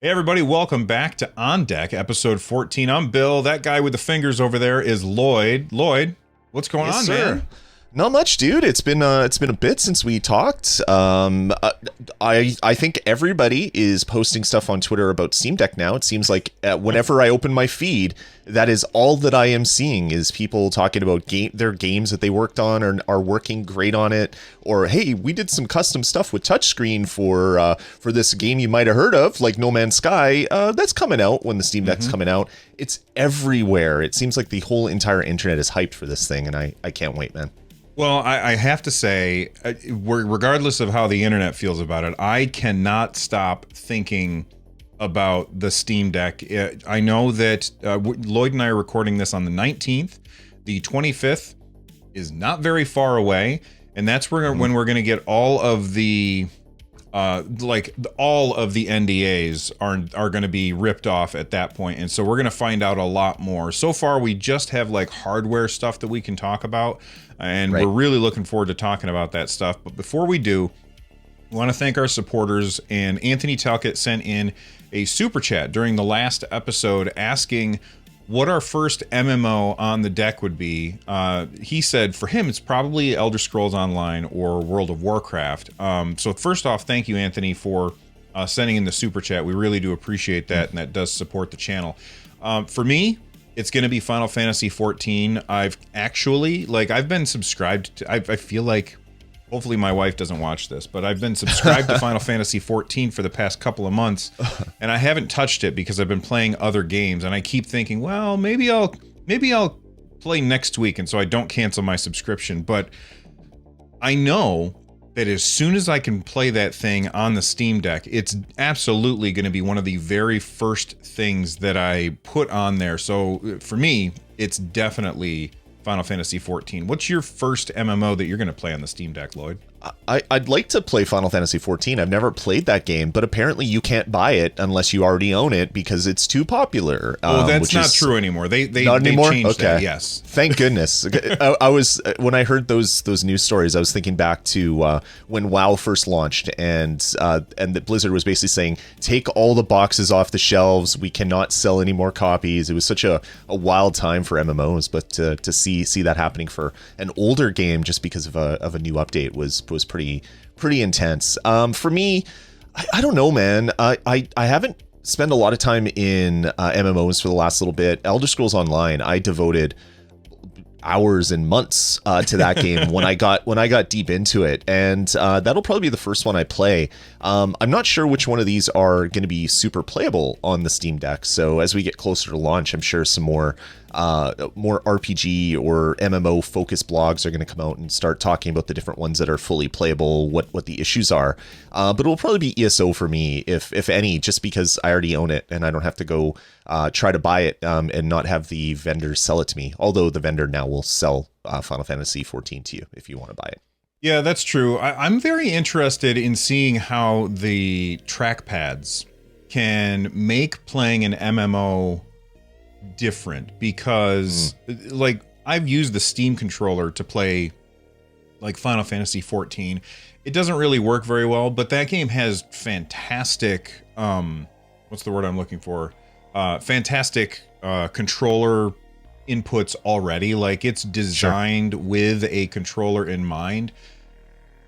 Hey everybody, welcome back to On Deck, episode 14. I'm Bill. That guy with the fingers over there is Lloyd. Lloyd, what's going on, sir. man? Not much, dude. It's been a bit since we talked. I think everybody is posting stuff on Twitter about Steam Deck now. It seems like whenever I open my feed, that is all that I am seeing is people talking about their games that they worked on or are working great on it. Or hey, we did some custom stuff with touchscreen for this game you might have heard of, like No Man's Sky. That's coming out when the Steam Deck's coming out. It's everywhere. It seems like the whole entire internet is hyped for this thing, and I can't wait, man. Well, I have to say, regardless of how the internet feels about it, I cannot stop thinking about the Steam Deck. I know that Lloyd and I are recording this on the 19th. The 25th is not very far away, and that's when we're going to get all of the all of the NDAs are going to be ripped off at that point, and so we're going to find out a lot more. So far, we just have like hardware stuff that we can talk about, and we're really looking forward to talking about that stuff. But before we do, we want to thank our supporters, and Anthony Talcott sent in a super chat during the last episode asking what our first MMO on the deck would be. He said for him, it's probably Elder Scrolls Online or World of Warcraft. So first off, thank you, Anthony, for sending in the super chat. We really do appreciate that, and that does support the channel. For me, it's going to be Final Fantasy 14. I've been subscribed to, I feel like, hopefully my wife doesn't watch this, but I've been subscribed to Final Fantasy 14 for the past couple of months, and I haven't touched it because I've been playing other games, and I keep thinking, well, maybe I'll play next week, and so I don't cancel my subscription. But I know that as soon as I can play that thing on the Steam Deck, it's absolutely going to be one of the very first things that I put on there. So for me, it's definitely Final Fantasy 14. What's your first MMO that you're going to play on the Steam Deck, Lloyd? I'd like to play Final Fantasy 14. I've never played that game, but apparently you can't buy it unless you already own it because it's too popular. Oh, that's not true anymore. They changed that. Yes, thank goodness. I was when I heard those news stories, I was thinking back to when WoW first launched, and that Blizzard was basically saying, take all the boxes off the shelves. We cannot sell any more copies. It was such a wild time for MMOs, but to see that happening for an older game just because of a new update was pretty intense. For me, I don't know, man. I haven't spent a lot of time in MMOs for the last little bit. Elder Scrolls Online, I devoted hours and months to that game when I got deep into it, and that'll probably be the first one I play. I'm not sure which one of these are going to be super playable on the Steam Deck, so as we get closer to launch, I'm sure some more RPG or MMO focused blogs are going to come out and start talking about the different ones that are fully playable, what the issues are. But it'll probably be ESO for me, if any, just because I already own it and I don't have to go try to buy it and not have the vendor sell it to me. Although the vendor now will sell Final Fantasy 14 to you if you want to buy it. Yeah, that's true. I'm very interested in seeing how the trackpads can make playing an MMO different, because like I've used the Steam controller to play like Final Fantasy 14. It doesn't really work very well, but that game has fantastic what's the word I'm looking for? Fantastic controller inputs already. Like it's designed with a controller in mind.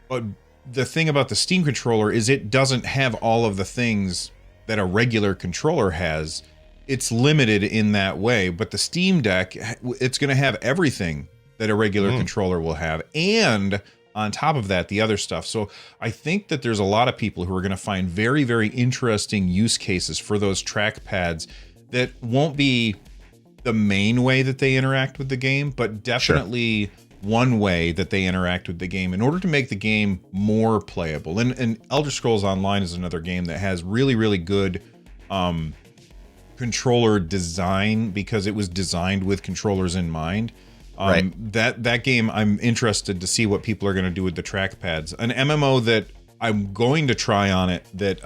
But the thing about the Steam controller is it doesn't have all of the things that a regular controller has. It's limited in that way, but the Steam Deck, it's going to have everything that a regular controller will have, and on top of that, the other stuff. So I think that there's a lot of people who are going to find very, very interesting use cases for those trackpads that won't be the main way that they interact with the game, but definitely one way that they interact with the game in order to make the game more playable. And Elder Scrolls Online is another game that has really, really good controller design, because it was designed with controllers in mind. That game, I'm interested to see what people are going to do with the trackpads. An MMO that I'm going to try on it that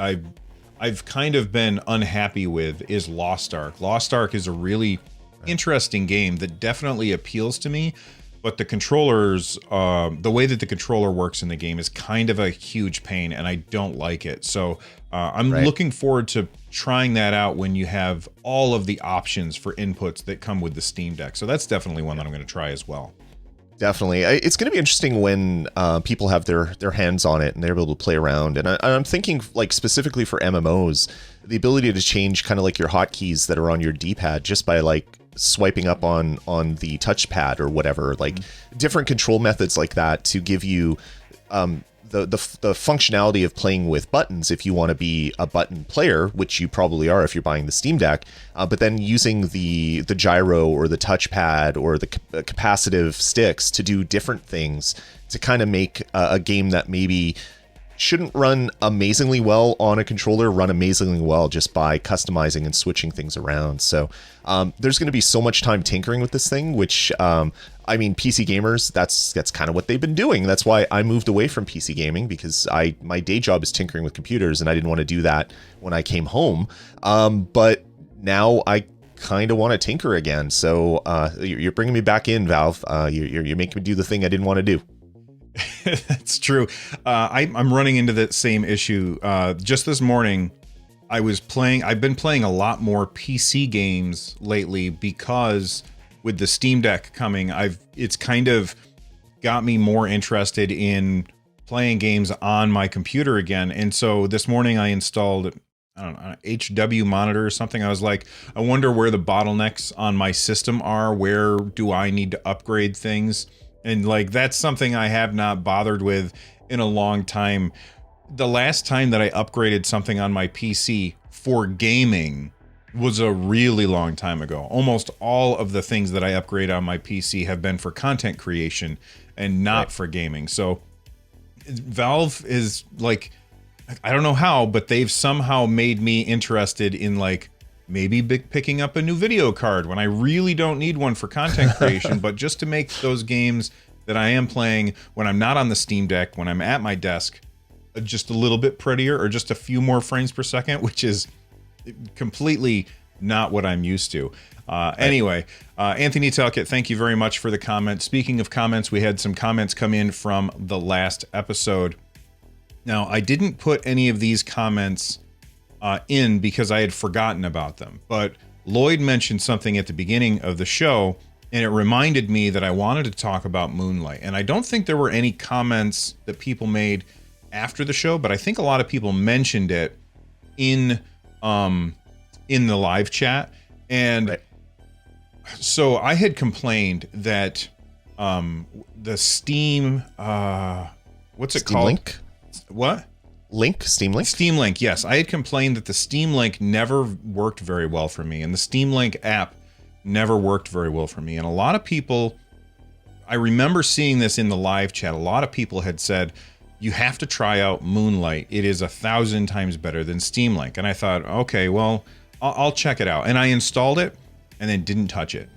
I've kind of been unhappy with is Lost Ark. Lost Ark is a really interesting game that definitely appeals to me, but the controllers, the way that the controller works in the game is kind of a huge pain, and I don't like it. So I'm looking forward to trying that out when you have all of the options for inputs that come with the Steam Deck. So that's definitely one that I'm going to try as well. Definitely. It's going to be interesting when people have their hands on it and they're able to play around. And I'm thinking, like, specifically for MMOs, the ability to change kind of like your hotkeys that are on your D-pad just by like swiping up on the touchpad or whatever, like different control methods like that to give you the functionality of playing with buttons if you want to be a button player, which you probably are if you're buying the Steam Deck, but then using the gyro or the touchpad or the capacitive sticks to do different things to kind of make a game that maybe shouldn't run amazingly well on a controller run amazingly well just by customizing and switching things around. So there's going to be so much time tinkering with this thing, which I mean, PC gamers, that's kind of what they've been doing. That's why I moved away from PC gaming, because my day job is tinkering with computers, and I didn't want to do that when I came home. But now I kind of want to tinker again. So you're bringing me back in, Valve. You're making me do the thing I didn't want to do. That's true. I'm running into that same issue. Just this morning, I've been playing a lot more PC games lately because with the Steam Deck coming, it's kind of got me more interested in playing games on my computer again. And so this morning I installed, I don't know, an HW monitor or something. I was like, I wonder where the bottlenecks on my system are. Where do I need to upgrade things? And like, that's something I have not bothered with in a long time. The last time that I upgraded something on my PC for gaming was a really long time ago. Almost all of the things that I upgrade on my PC have been for content creation and not for gaming. So Valve is like, I don't know how, but they've somehow made me interested in like maybe picking up a new video card when I really don't need one for content creation, but just to make those games that I am playing when I'm not on the Steam Deck, when I'm at my desk, just a little bit prettier or just a few more frames per second, which is completely not what I'm used to. Anyway, Anthony Talcott, thank you very much for the comment. Speaking of comments, we had some comments come in from the last episode. Now, I didn't put any of these comments in because I had forgotten about them, but Lloyd mentioned something at the beginning of the show, and it reminded me that I wanted to talk about Moonlight. And I don't think there were any comments that people made after the show, but I think a lot of people mentioned it in the live chat. And so I had complained that the Steam what's it Steam called? Link? What? Steam Link? Steam Link, yes. I had complained that the Steam Link never worked very well for me, and the Steam Link app never worked very well for me. And a lot of people, I remember seeing this in the live chat, a lot of people had said, you have to try out Moonlight. It is 1,000 times better than Steam Link. And I thought, okay, well, I'll check it out. And I installed it and then didn't touch it.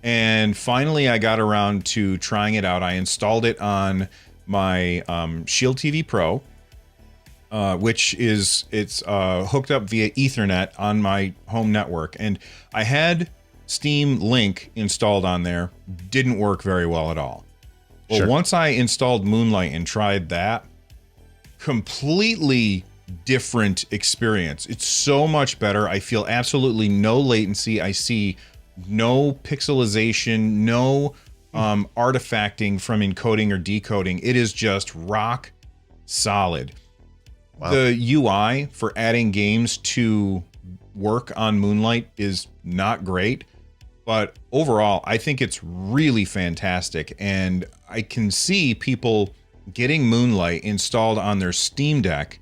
And finally, I got around to trying it out. I installed it on my Shield TV Pro, which it's hooked up via Ethernet on my home network. And I had Steam Link installed on there. Didn't work very well at all. Well, Sure. Once I installed Moonlight and tried that, completely different experience. It's so much better. I feel absolutely no latency. I see no pixelization, no artifacting from encoding or decoding. It is just rock solid. Wow. The UI for adding games to work on Moonlight is not great, but overall, I think it's really fantastic. And I can see people getting Moonlight installed on their Steam Deck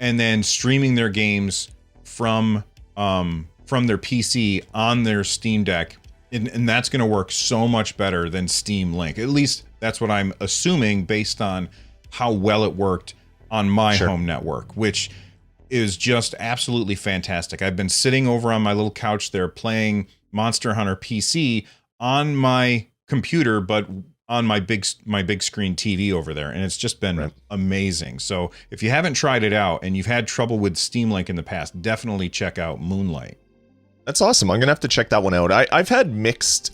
and then streaming their games from their PC on their Steam Deck. And that's going to work so much better than Steam Link. At least that's what I'm assuming based on how well it worked on my home network, which is just absolutely fantastic. I've been sitting over on my little couch there playing Monster Hunter PC on my computer, but on my big screen TV over there, and it's just been amazing. So if you haven't tried it out and you've had trouble with Steam Link in the past, definitely check out Moonlight. That's awesome. I'm gonna have to check that one out. I've had mixed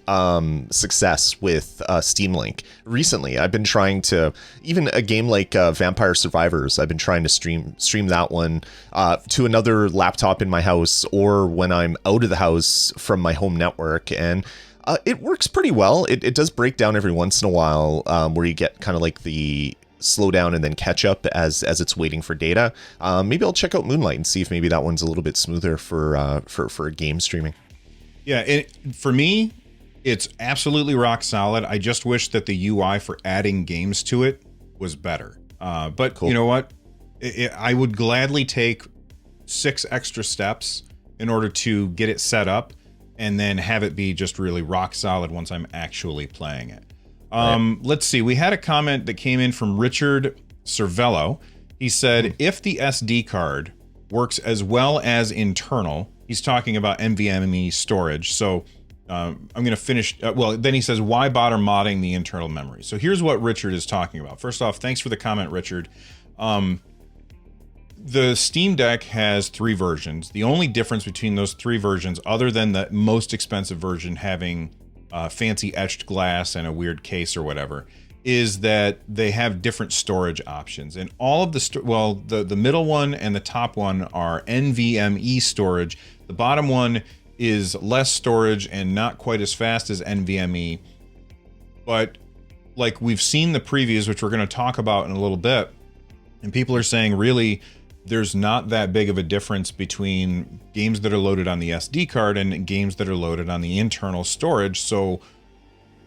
success with Steam Link recently. I've been trying to, even a game like Vampire Survivors, I've been trying to stream that one to another laptop in my house, or when I'm out of the house from my home network, and it works pretty well. It does break down every once in a while, where you get kind of like the slow down and then catch up as it's waiting for data. Maybe I'll check out Moonlight and see if maybe that one's a little bit smoother for game streaming. Yeah, for me, it's absolutely rock solid. I just wish that the UI for adding games to it was better. But cool. You know what? I would gladly take 6 extra steps in order to get it set up, and then have it be just really rock solid once I'm actually playing it. Let's see. We had a comment that came in from Richard Cervello. He said, if the SD card works as well as internal, he's talking about NVMe storage. So I'm going to finish. Then he says, why bother modding the internal memory? So here's what Richard is talking about. First off, thanks for the comment, Richard. The Steam Deck has 3 versions. The only difference between those 3 versions, other than the most expensive version having fancy etched glass and a weird case or whatever, is that they have different storage options. And all of the middle one and the top one are NVMe storage. The bottom one is less storage and not quite as fast as NVMe. But like we've seen the previews, which we're going to talk about in a little bit, and people are saying really there's not that big of a difference between games that are loaded on the SD card and games that are loaded on the internal storage. So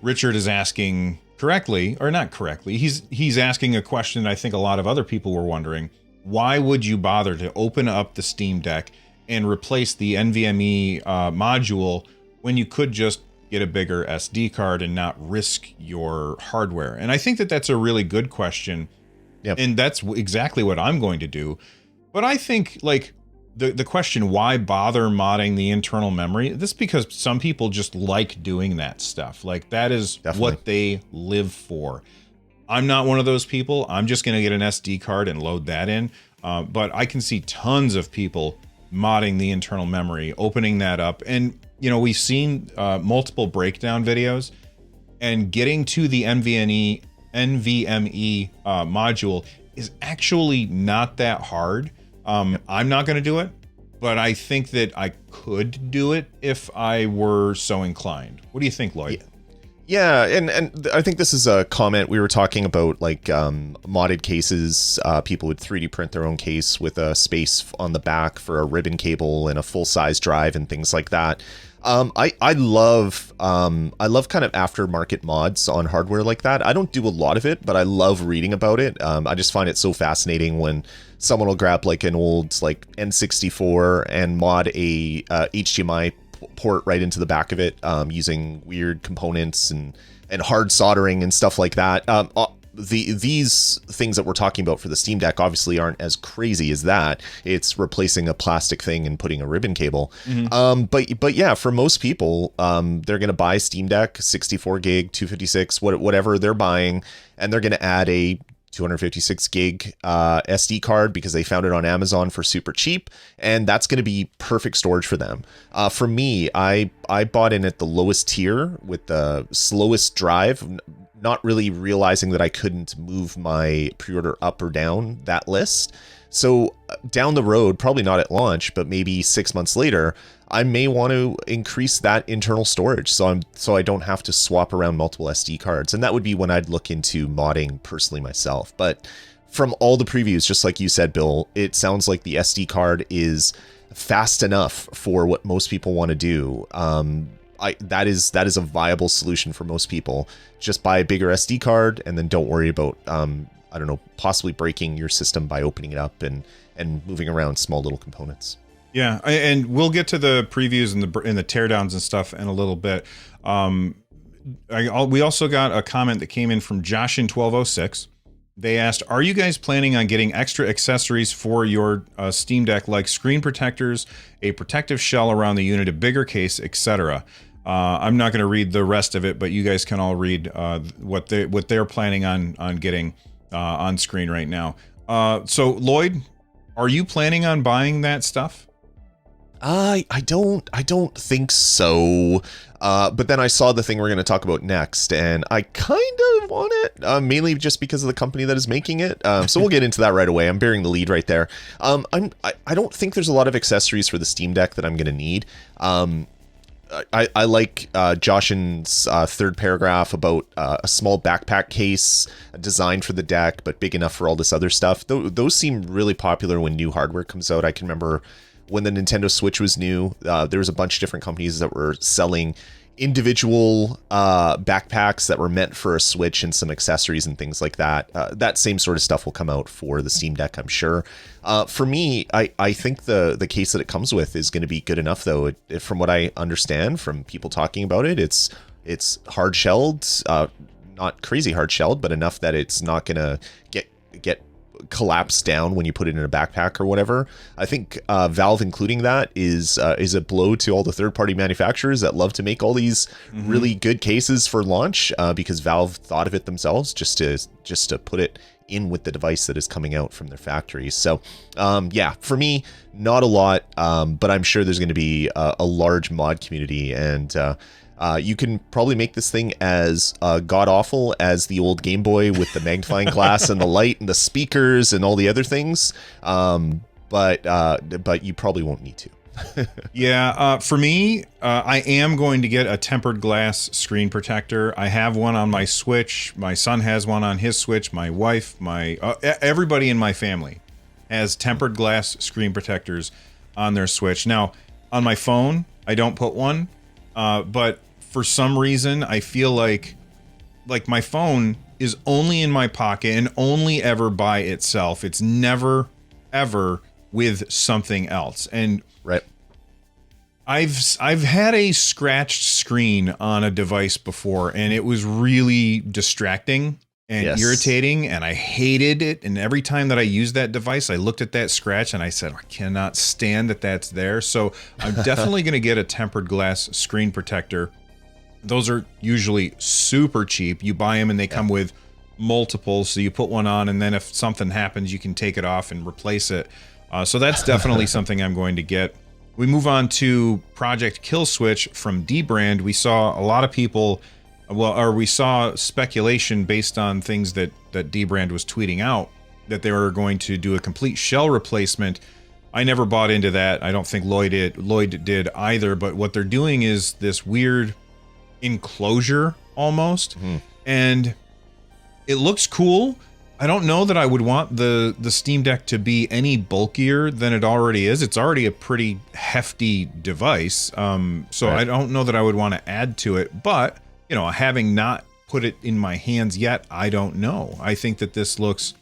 Richard is asking correctly, or not correctly, he's asking a question I think a lot of other people were wondering. Why would you bother to open up the Steam Deck and replace the NVMe module when you could just get a bigger SD card and not risk your hardware? And I think that that's a really good question. Yep. And that's exactly what I'm going to do. But I think, like, the question, why bother modding the internal memory? This is because some people just like doing that stuff. Like, that is what they live for. I'm not one of those people. I'm just going to get an SD card and load that in. But I can see tons of people modding the internal memory, opening that up. And, you know, we've seen multiple breakdown videos, and getting to the NVMe module is actually not that hard. I'm not going to do it, but I think that I could do it if I were so inclined. What do you think, Lloyd? Yeah, and I think this is a comment. We were talking about like modded cases. People would 3D print their own case with a space on the back for a ribbon cable and a full-size drive and things like that. I love kind of aftermarket mods on hardware like that. I don't do a lot of it, but I love reading about it. I just find it so fascinating when someone will grab like an old like N64 and mod a HDMI port right into the back of it, using weird components and hard soldering and stuff like that. These things that we're talking about for the Steam Deck obviously aren't as crazy as that. It's replacing a plastic thing and putting a ribbon cable. Mm-hmm. But yeah, for most people, they're going to buy Steam Deck 64 gig, 256, whatever they're buying, and they're going to add a 256 gig SD card because they found it on Amazon for super cheap, and that's going to be perfect storage for them. For me, I bought in at the lowest tier with the slowest drive, not really realizing that I couldn't move my pre-order up or down that list. So down the road, probably not at launch, but maybe 6 months later, I may want to increase that internal storage so I don't have to swap around multiple SD cards. And that would be when I'd look into modding personally myself. But from all the previews, just like you said, Bill, it sounds like the SD card is fast enough for what most people want to do. That is a viable solution for most people. Just buy a bigger SD card and then don't worry about possibly breaking your system by opening it up and moving around small little components. Yeah, and we'll get to the previews and the teardowns and stuff in a little bit. We also got a comment that came in from Josh in 1206. They asked, are you guys planning on getting extra accessories for your Steam Deck, like screen protectors, a protective shell around the unit, a bigger case, etc.? I'm not going to read the rest of it, but you guys can all read what they're planning on getting on screen right now. So Lloyd, are you planning on buying that stuff? I don't think so. But then I saw the thing we're going to talk about next, and I kind of want it, mainly just because of the company that is making it. So we'll get into that right away. I'm bearing the lead right there. I don't think there's a lot of accessories for the Steam Deck that I'm going to need. I like Joshin's third paragraph about a small backpack case designed for the deck, but big enough for all this other stuff. Those seem really popular when new hardware comes out. I can remember when the Nintendo Switch was new, there was a bunch of different companies that were selling individual backpacks that were meant for a Switch and some accessories and things like that. That same sort of stuff will come out for the Steam Deck, I'm sure. For me, I think the case that it comes with is going to be good enough, though. From what I understand from people talking about it, it's hard shelled, not crazy hard shelled, but enough that it's not going to get collapse down when you put it in a backpack or whatever. I think Valve including that is a blow to all the third-party manufacturers that love to make all these really good cases for launch, because Valve thought of it themselves just to put it in with the device that is coming out from their factories. So yeah, for me, not a lot, but I'm sure there's going to be a large mod community, and you can probably make this thing as god-awful as the old Game Boy with the magnifying glass and the light and the speakers and all the other things, but you probably won't need to. Yeah, for me, I am going to get a tempered glass screen protector. I have one on my Switch. My son has one on his Switch. My wife, everybody in my family has tempered glass screen protectors on their Switch. Now, on my phone, I don't put one, but for some reason, I feel like my phone is only in my pocket and only ever by itself. It's never, ever with something else. And right, I've had a scratched screen on a device before, and it was really distracting and irritating, and I hated it. And every time that I used that device, I looked at that scratch and I said, I cannot stand that that's there. So I'm definitely going to get a tempered glass screen protector. Those are usually super cheap. You buy them and they come with multiple, so you put one on, and then if something happens, you can take it off and replace it. So that's definitely something I'm going to get. We move on to Project Kill Switch from Dbrand. We saw a lot of people, we saw speculation based on things that Dbrand was tweeting out, that they were going to do a complete shell replacement. I never bought into that. I don't think Lloyd did either, but what they're doing is this weird enclosure almost, and it looks cool. I don't know that I would want the Steam Deck to be any bulkier than it already is. It's already a pretty hefty device, so I don't know that I would want to add to it, but having not put it in my hands yet, I don't know. I think that this looks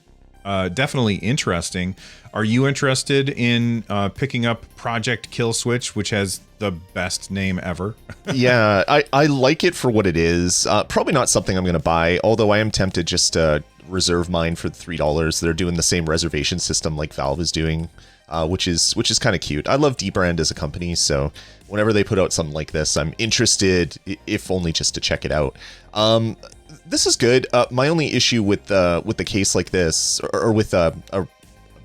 definitely interesting. Are you interested in picking up Project Kill Switch, which has the best name ever? Yeah, I like it for what it is. Probably not something I'm going to buy, although I am tempted just to reserve mine for $3. They're doing the same reservation system like Valve is doing, which is kind of cute. I love Dbrand as a company, so whenever they put out something like this, I'm interested, if only just to check it out. This is good. My only issue with the case like this, or with a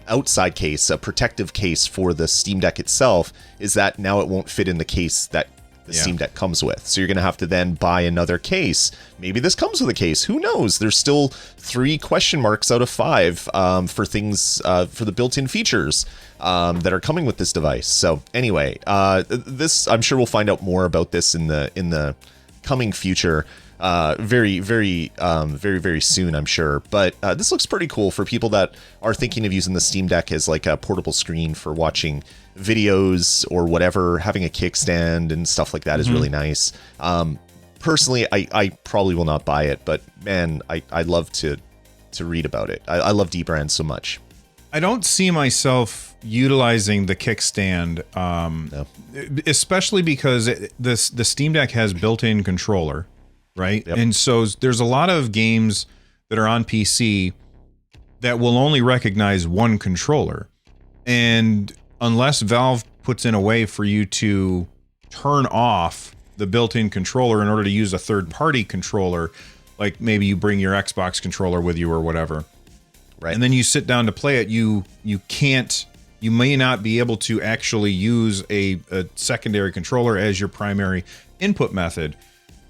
outside case, a protective case for the Steam Deck itself, is that now it won't fit in the case that the Steam Deck comes with. So you're going to have to then buy another case. Maybe this comes with a case. Who knows? There's still 3 question marks out of 5 for things, for the built-in features that are coming with this device. So anyway, this, I'm sure we'll find out more about this in the coming future. Very, very soon, I'm sure. But this looks pretty cool for people that are thinking of using the Steam Deck as like a portable screen for watching videos or whatever. Having a kickstand and stuff like that is really nice. Personally, I probably will not buy it, but man, I'd love to read about it. I love Dbrand so much. I don't see myself utilizing the kickstand, No. especially because the Steam Deck has built-in controller. Right. Yep. And so there's a lot of games that are on PC that will only recognize one controller. And unless Valve puts in a way for you to turn off the built-in controller in order to use a third-party controller, like maybe you bring your Xbox controller with you or whatever, right, and then you sit down to play it, you can't you may not be able to actually use a secondary controller as your primary input method,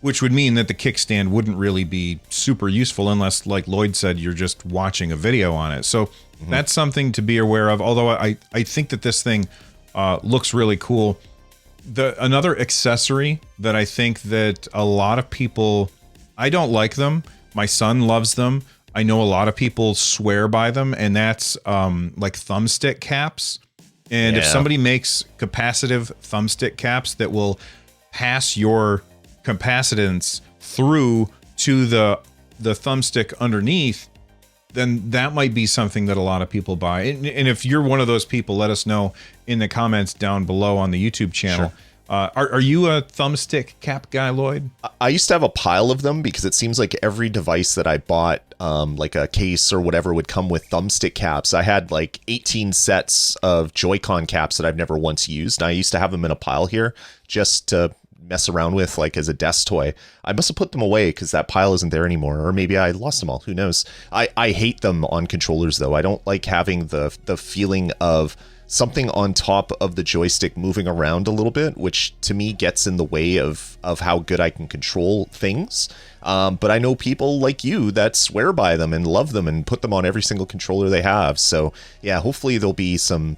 which would mean that the kickstand wouldn't really be super useful unless, like Lloyd said, you're just watching a video on it. So that's something to be aware of, although I think that this thing looks really cool. Another accessory that I think that a lot of people, I don't like them. My son loves them. I know a lot of people swear by them, and that's like thumbstick caps. And if somebody makes capacitive thumbstick caps that will pass your capacitance through to the thumbstick underneath, then that might be something that a lot of people buy. And if you're one of those people, let us know in the comments down below on the YouTube channel. Sure. Are you a thumbstick cap guy, Lloyd? I used to have a pile of them because it seems like every device that I bought, like a case or whatever, would come with thumbstick caps. I had like 18 sets of Joy-Con caps that I've never once used. And I used to have them in a pile here just to mess around with, like as a desk toy. I must have put them away because that pile isn't there anymore, or maybe I lost them all. Who knows? I hate them on controllers though. I don't like having the feeling of something on top of the joystick moving around a little bit, which to me gets in the way of how good I can control things. But I know people like you that swear by them and love them and put them on every single controller they have. So yeah, hopefully there'll be some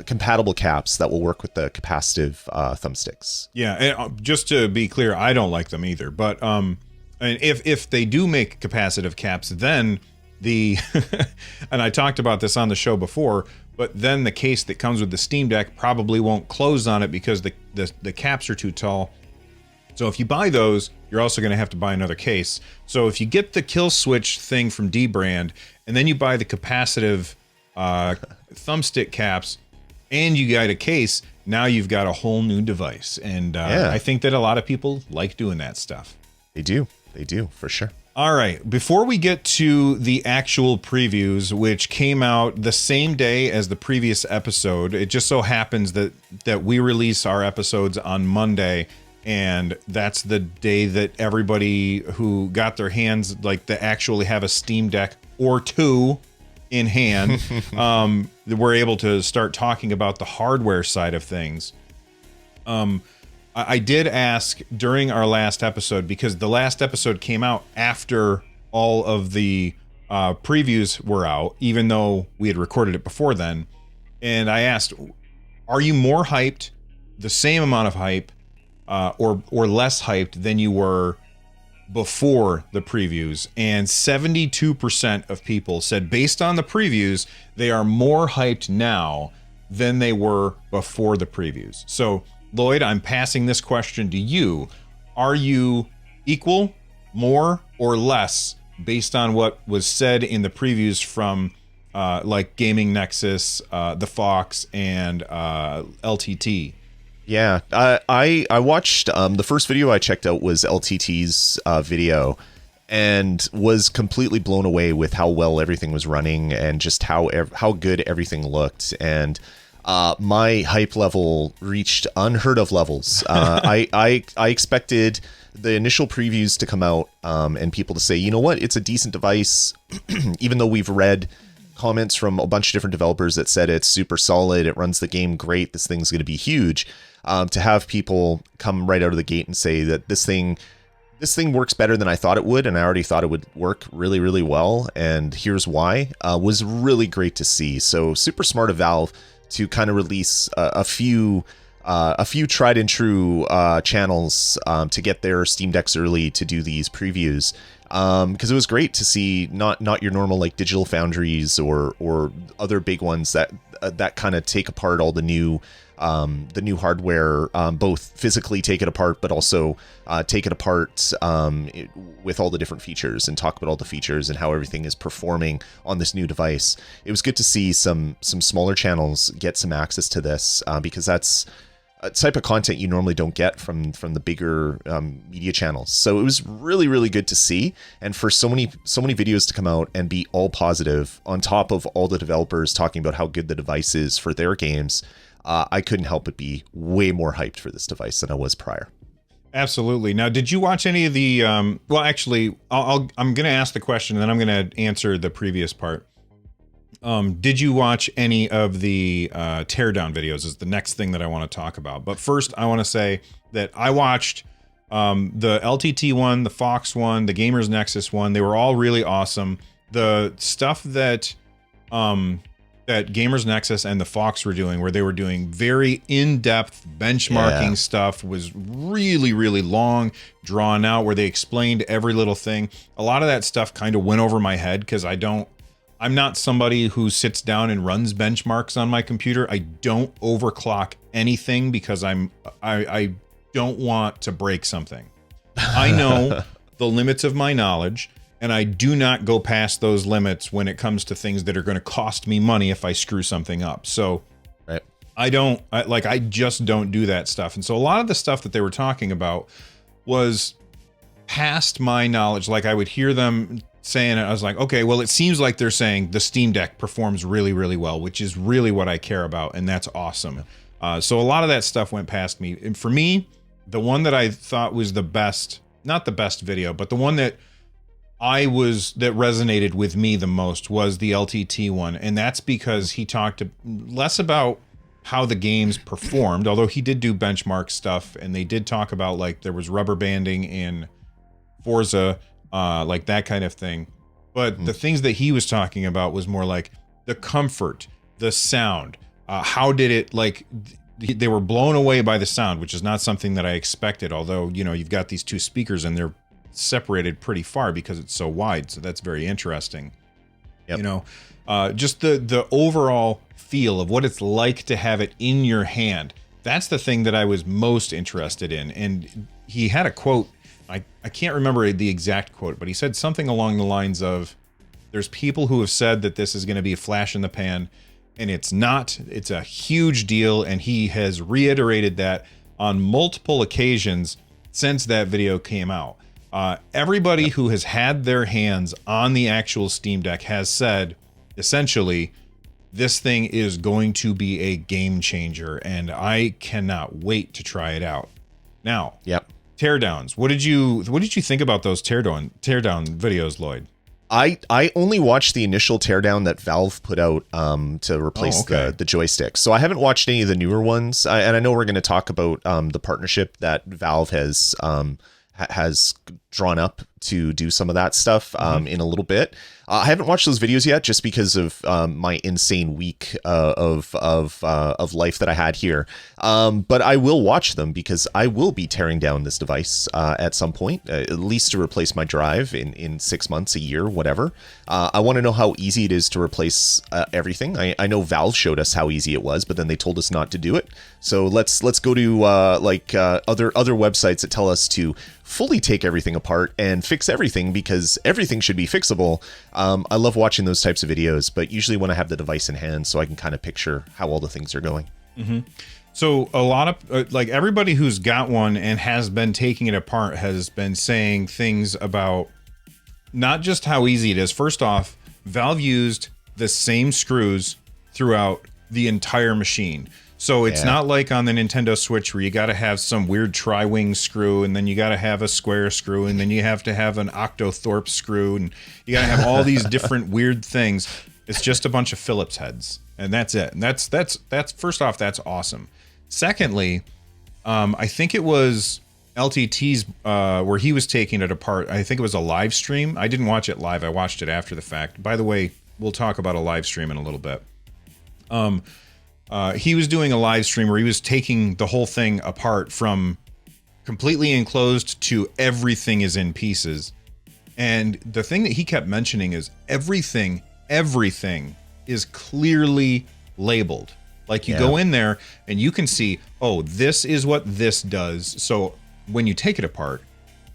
compatible caps that will work with the capacitive thumbsticks. Yeah, and just to be clear, I don't like them either. But and if they do make capacitive caps, then and I talked about this on the show before, but then the case that comes with the Steam Deck probably won't close on it because the caps are too tall. So if you buy those, you're also going to have to buy another case. So if you get the kill switch thing from D-Brand, and then you buy the capacitive thumbstick caps, and you got a case, now you've got a whole new device. And I think that a lot of people like doing that stuff. They do, for sure. All right, before we get to the actual previews, which came out the same day as the previous episode, it just so happens that we release our episodes on Monday, and that's the day that everybody who got their hands, like, to actually have a Steam Deck or two in hand, we're able to start talking about the hardware side of things. I did ask during our last episode, because the last episode came out after all of the previews were out, even though we had recorded it before then. And I asked, are you more hyped, the same amount of hype, or less hyped than you were before the previews? And 72% of people said, based on the previews, they are more hyped now than they were before the previews. So Lloyd, I'm passing this question to you. Are you equal, more, or less based on what was said in the previews from like Gaming Nexus, the Fox, and LTT? Yeah, I watched the first video I checked out was LTT's video, and was completely blown away with how well everything was running and just how good everything looked. And my hype level reached unheard of levels. I expected the initial previews to come out and people to say, you know what, it's a decent device, even though we've read comments from a bunch of different developers that said it's super solid, it runs the game great, this thing's going to be huge. To have people come right out of the gate and say that this thing works better than I thought it would, and I already thought it would work really, really well, and here's why, was really great to see. So super smart of Valve to kind of release a few tried and true channels to get their Steam Decks early to do these previews, because it was great to see not your normal like Digital Foundries or other big ones that kind of take apart all the new hardware, both physically take it apart, but also take it apart with all the different features and talk about all the features and how everything is performing on this new device. It was good to see some smaller channels get some access to this, because that's a type of content you normally don't get from the bigger media channels. So it was really, really good to see. And for so many videos to come out and be all positive, on top of all the developers talking about how good the device is for their games, I couldn't help but be way more hyped for this device than I was prior. Absolutely. Now, did you watch any of the? Well, actually, I'm going to ask the question, and then I'm going to answer the previous part. Did you watch any of the Teardown videos is the next thing that I want to talk about. But first, I want to say that I watched the LTT one, the Fox one, the Gamers Nexus one. They were all really awesome. The stuff that that Gamers Nexus and the Fox were doing, where they were doing very in-depth benchmarking stuff, was really, really long, drawn out, where they explained every little thing. A lot of that stuff kind of went over my head because I'm not somebody who sits down and runs benchmarks on my computer. I don't overclock anything because I don't want to break something. I know the limits of my knowledge, and I do not go past those limits when it comes to things that are going to cost me money if I screw something up. So I just don't do that stuff. And so a lot of the stuff that they were talking about was past my knowledge. Like I would hear them saying it, I was like, okay, well, it seems like they're saying the Steam Deck performs really, really well, which is really what I care about, and that's awesome. So a lot of that stuff went past me. And for me, the one that I thought was the best, not the best video, but the one that that resonated with me the most was the LTT one. And that's because he talked less about how the games performed, although he did do benchmark stuff, and they did talk about, like, there was rubber banding in Forza, like that kind of thing. But the things that he was talking about was more like the comfort, the sound, how did it, like, they were blown away by the sound, which is not something that I expected, although, you know, you've got these two speakers and they're separated pretty far because it's so wide, so that's very interesting. You know, just the overall feel of what it's like to have it in your hand. That's the thing that I was most interested in. And he had a quote, I can't remember the exact quote, but he said something along the lines of, there's people who have said that this is going to be a flash in the pan, and it's not. It's a huge deal, and he has reiterated that on multiple occasions since that video came out. Everybody who has had their hands on the actual Steam Deck has said, essentially, this thing is going to be a game changer, and I cannot wait to try it out. Now, teardowns. What did you think about those teardown videos, Lloyd? I only watched the initial teardown that Valve put out to replace the joystick. So I haven't watched any of the newer ones. And I know we're going to talk about the partnership that Valve has drawn up to do some of that stuff in a little bit. I haven't watched those videos yet just because of my insane week of life that I had here. But I will watch them because I will be tearing down this device at some point, at least to replace my drive in 6 months, a year, whatever. I want to know how easy it is to replace everything. I know Valve showed us how easy it was, but then they told us not to do it. So let's go to other websites that tell us to fully take everything apart and fix everything, because everything should be fixable. I love watching those types of videos, but usually when I have the device in hand, so I can kind of picture how all the things are going. So a lot of like everybody who's got one and has been taking it apart has been saying things about not just how easy it is. First off, Valve used the same screws throughout the entire machine. So it's not like on the Nintendo Switch where you got to have some weird tri-wing screw, and then you got to have a square screw, and then you have to have an octothorpe screw, and you got to have all these different weird things. It's just a bunch of Phillips heads, and that's it. And that's first off, that's awesome. Secondly, I think it was LTT's where he was taking it apart. I think it was a live stream. I didn't watch it live. I watched it after the fact. By the way, we'll talk about a live stream in a little bit. He was doing a live stream where he was taking the whole thing apart from completely enclosed to everything is in pieces. And the thing that he kept mentioning is everything is clearly labeled. Like you go in there and you can see, oh, this is what this does. So when you take it apart,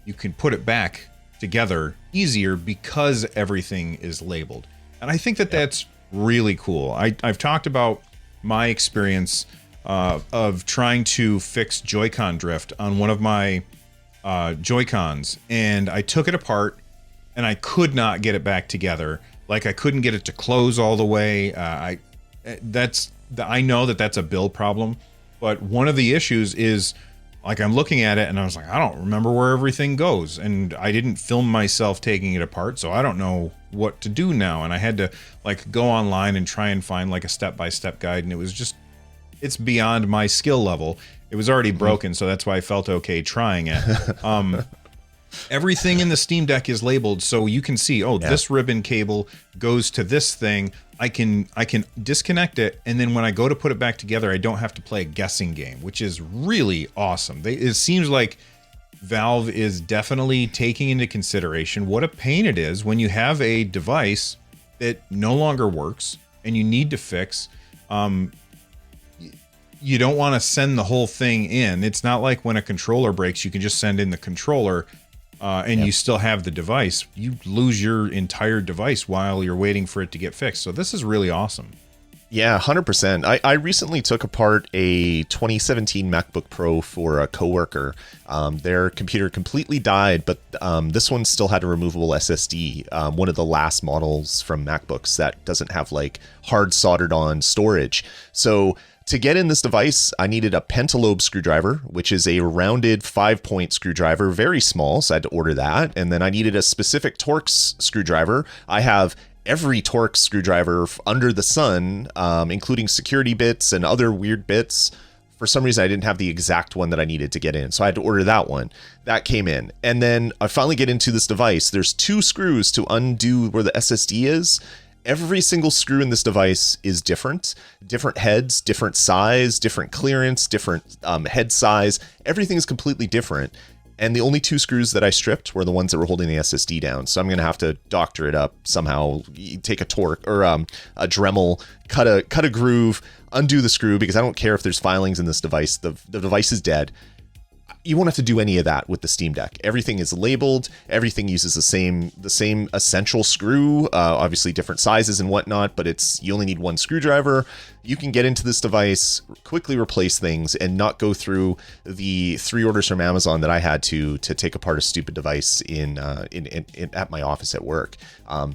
you can put it back together easier because everything is labeled. And I think that that's really cool. I've talked about my experience of trying to fix Joy-Con drift on one of my Joy-Cons, and I took it apart and I could not get it back together. Like I couldn't get it to close all the way. I know that that's a build problem, but one of the issues is like I'm looking at it and I was like, I don't remember where everything goes, and I didn't film myself taking it apart, so I don't know what to do now. And I had to like go online and try and find like a step-by-step guide, and it was just, it's beyond my skill level. It was already broken, so that's why I felt okay trying it. Everything in the Steam Deck is labeled, so you can see, this ribbon cable goes to this thing. I can disconnect it, and then when I go to put it back together, I don't have to play a guessing game, which is really awesome. It seems like Valve is definitely taking into consideration what a pain it is when you have a device that no longer works and you need to fix. You don't want to send the whole thing in. It's not like when a controller breaks, you can just send in the controller and you still have the device. You lose your entire device while you're waiting for it to get fixed. So this is really awesome. Yeah, 100%. I recently took apart a 2017 MacBook Pro for a coworker. Their computer completely died, but this one still had a removable SSD, one of the last models from MacBooks that doesn't have like hard soldered on storage. So to get in this device, I needed a pentalobe screwdriver, which is a rounded 5-point screwdriver, very small, so I had to order that. And then I needed a specific Torx screwdriver. I have every Torx screwdriver under the sun, including security bits and other weird bits. For some reason, I didn't have the exact one that I needed to get in, so I had to order that one. That came in. And then I finally get into this device. There's 2 screws to undo where the SSD is. Every single screw in this device is different heads, different size, different clearance, different head size. Everything is completely different. And the only 2 screws that I stripped were the ones that were holding the SSD down. So I'm going to have to doctor it up somehow, take a torque or a Dremel, cut a groove, undo the screw, because I don't care if there's filings in this device. The device is dead. You won't have to do any of that with the Steam Deck. Everything is labeled. Everything uses the same essential screw, obviously different sizes and whatnot, but you only need 1 screwdriver. You can get into this device, quickly replace things, and not go through the 3 orders from Amazon that I had to take apart a stupid device in at my office at work.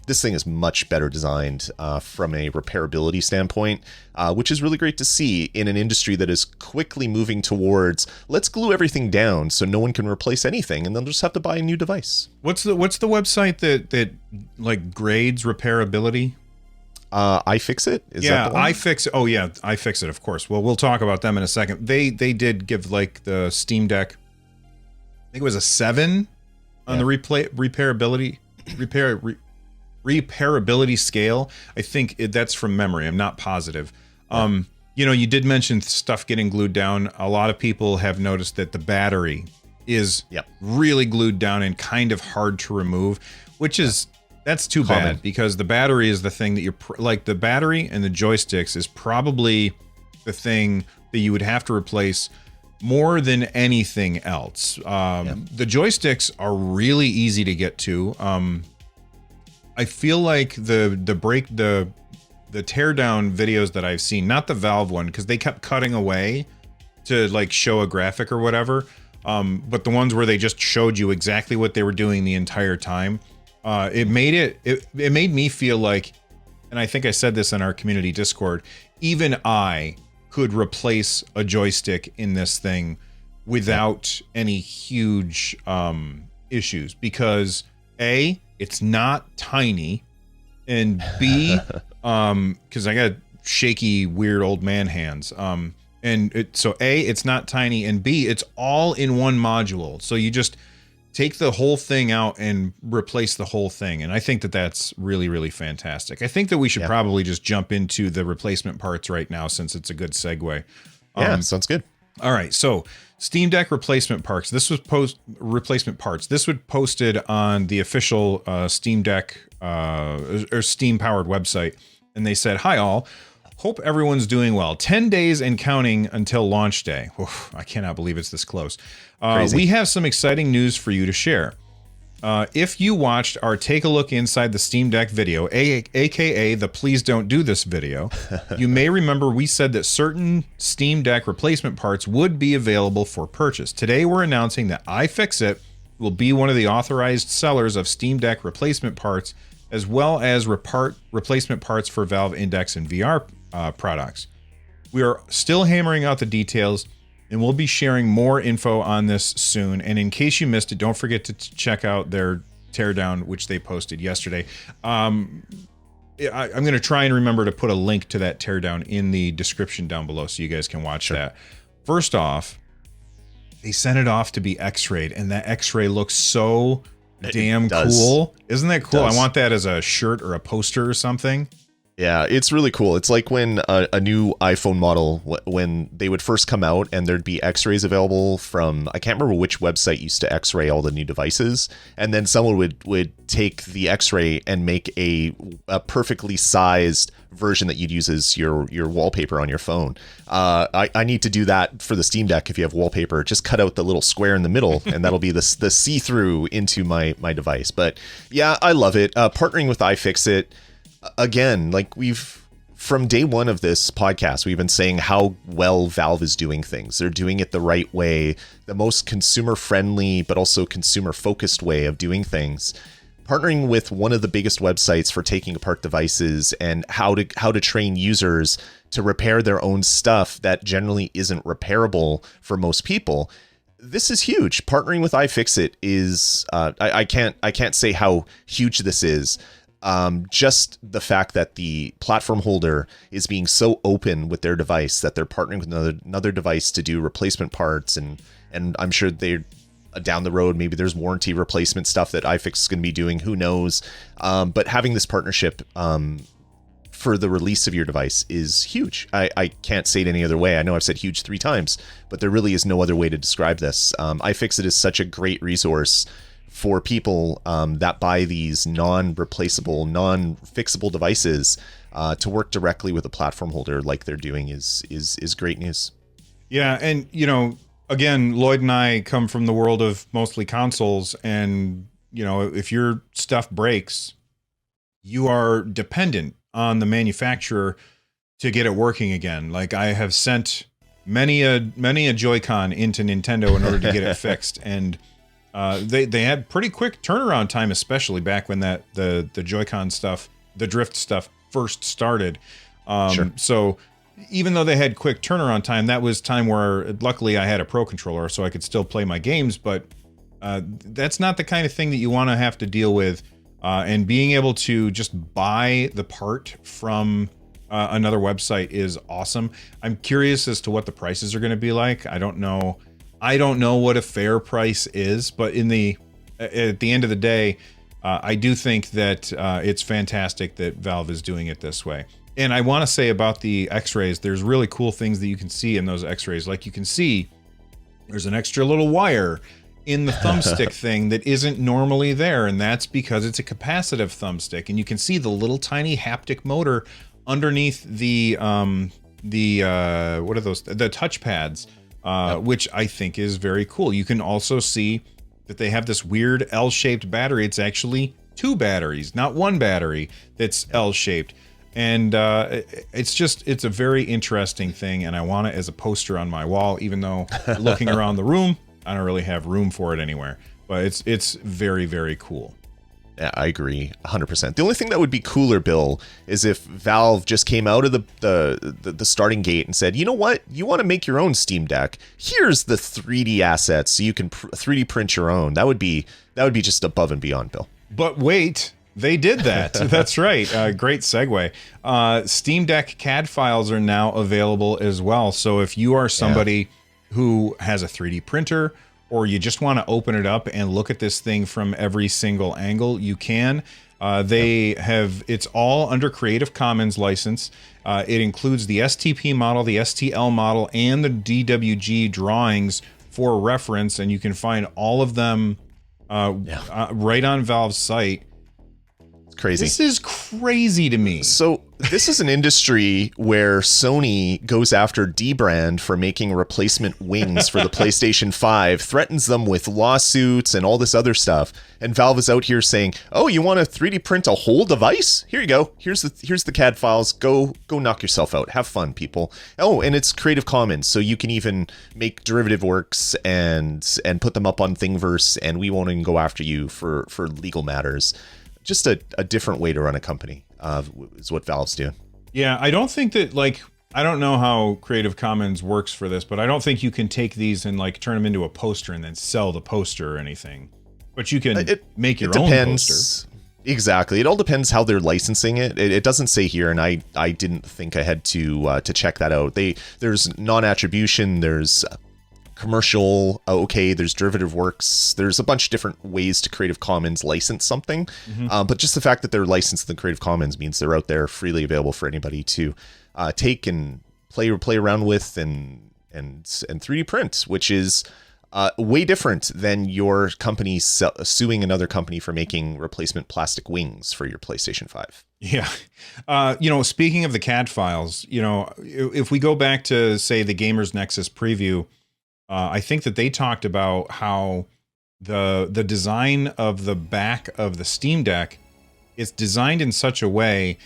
This thing is much better designed from a repairability standpoint, which is really great to see in an industry that is quickly moving towards, let's glue everything down so no one can replace anything, and they'll just have to buy a new device. What's the website that like grades repairability? iFixit? Is that the one? iFixit. Oh yeah, iFixit, of course. Well, we'll talk about them in a second. They did give like the Steam Deck, I think it was a 7 on the repairability scale. I think that's from memory. I'm not positive. You did mention stuff getting glued down. A lot of people have noticed that the battery is really glued down and kind of hard to remove, which is that's too bad, because the battery is the thing that you're like, the battery and the joysticks is probably the thing that you would have to replace more than anything else. The joysticks are really easy to get to. I feel like the teardown videos that I've seen, not the Valve one, because they kept cutting away to like show a graphic or whatever, but the ones where they just showed you exactly what they were doing the entire time, it made me feel like, and I think I said this in our community Discord, even I could replace a joystick in this thing without any huge issues, because A, it's not tiny, and B, because I got shaky, weird old man hands. So A, it's not tiny, and B, it's all in one module. So you just take the whole thing out and replace the whole thing. And I think that that's really, really fantastic. I think that we should probably just jump into the replacement parts right now, since it's a good segue. Sounds good. All right, so Steam Deck replacement parts. This was replacement parts. This was posted on the official Steam Deck or Steam powered website, and they said, "Hi all, hope everyone's doing well. 10 days and counting until launch day." Oof, I cannot believe it's this close. We have some exciting news for you to share. If you watched our Take a Look Inside the Steam Deck video, aka the Please Don't Do This video, you may remember we said that certain Steam Deck replacement parts would be available for purchase. Today we're announcing that iFixit will be one of the authorized sellers of Steam Deck replacement parts, as well as replacement parts for Valve Index and VR products. We are still hammering out the details, And we'll be sharing more info on this soon. And in case you missed it, don't forget to check out their teardown, which they posted yesterday. I'm going to try and remember to put a link to that teardown in the description down below so you guys can watch that. First off, they sent it off to be X-rayed, and that X-ray looks so damn cool. Isn't that cool? I want that as a shirt or a poster or something. Yeah, it's really cool. It's like when a new iPhone model, when they would first come out and there'd be X-rays available from, I can't remember which website used to X-ray all the new devices. And then someone would take the X-ray and make a perfectly sized version that you'd use as your wallpaper on your phone. I need to do that for the Steam Deck. If you have wallpaper, just cut out the little square in the middle and that'll be the see-through into my device. But yeah, I love it. Partnering with iFixit. Again, like from day one of this podcast, we've been saying how well Valve is doing things. They're doing it the right way, the most consumer friendly, but also consumer focused way of doing things. Partnering with one of the biggest websites for taking apart devices and how to train users to repair their own stuff that generally isn't repairable for most people. This is huge. Partnering with iFixit is I can't say how huge this is. Just the fact that the platform holder is being so open with their device that they're partnering with another device to do replacement parts, and I'm sure they're down the road, maybe there's warranty replacement stuff that iFix is going to be doing, who knows. But having this partnership for the release of your device is huge. I can't say it any other way. I know I've said huge 3 times, but there really is no other way to describe this. iFixit is such a great resource for people that buy these non-replaceable, non-fixable devices to work directly with a platform holder like they're doing is great news. Yeah, and again, Lloyd and I come from the world of mostly consoles, and if your stuff breaks, you are dependent on the manufacturer to get it working again. Like, I have sent many a Joy-Con into Nintendo in order to get it fixed, and they had pretty quick turnaround time, especially back when the Joy-Con stuff, the drift stuff first started. Sure. So even though they had quick turnaround time, that was time where luckily I had a Pro controller, so I could still play my games. But that's not the kind of thing that you want to have to deal with. And being able to just buy the part from another website is awesome. I'm curious as to what the prices are going to be like. I don't know what a fair price is, but at the end of the day, I do think that it's fantastic that Valve is doing it this way. And I want to say about the X-rays, there's really cool things that you can see in those X-rays. Like, you can see there's an extra little wire in the thumbstick thing that isn't normally there, and that's because it's a capacitive thumbstick. And you can see the little tiny haptic motor underneath the what are those? The touch pads. Which I think is very cool. You can also see that they have this weird L-shaped battery. It's actually 2 batteries, not 1 battery that's L-shaped. And it's a very interesting thing, and I want it as a poster on my wall, even though looking around the room, I don't really have room for it anywhere. But it's very, very cool. Yeah, I agree 100%. The only thing that would be cooler, Bill, is if Valve just came out of the starting gate and said, you know what? You want to make your own Steam Deck? Here's the 3D assets so you can 3D print your own. That would be just above and beyond, Bill. But wait, they did that. That's right. Great segue. Steam Deck CAD files are now available as well. So if you are somebody who has a 3D printer, or you just want to open it up and look at this thing from every single angle, you can. It's all under Creative Commons license. It includes the STP model, the STL model, and the DWG drawings for reference, and you can find all of them right on Valve's site. It's crazy. This is crazy to me. So this is an industry where Sony goes after Dbrand for making replacement wings for the PlayStation 5, threatens them with lawsuits and all this other stuff. And Valve is out here saying, "Oh, you want to 3D print a whole device? Here you go. Here's the CAD files. Go knock yourself out. Have fun, people." Oh, and it's Creative Commons, so you can even make derivative works and put them up on Thingiverse, and we won't even go after you for legal matters. Just a different way to run a company is what Valve's doing. Yeah, I don't think that, I don't know how Creative Commons works for this, but I don't think you can take these and like turn them into a poster and then sell the poster or anything. But you can make your own poster. Exactly. It all depends how they're licensing it. It doesn't say here, and I didn't think I had to check that out. There's non-attribution, there's commercial, there's derivative works. There's a bunch of different ways to Creative Commons license something. But just the fact that they're licensed in Creative Commons means they're out there freely available for anybody to take and play around with and 3D print, which is way different than your company suing another company for making replacement plastic wings for your PlayStation 5. Yeah. Speaking of the CAD files, if we go back to, say, the Gamers Nexus preview, I think that they talked about how the design of the back of the Steam Deck is designed in such a way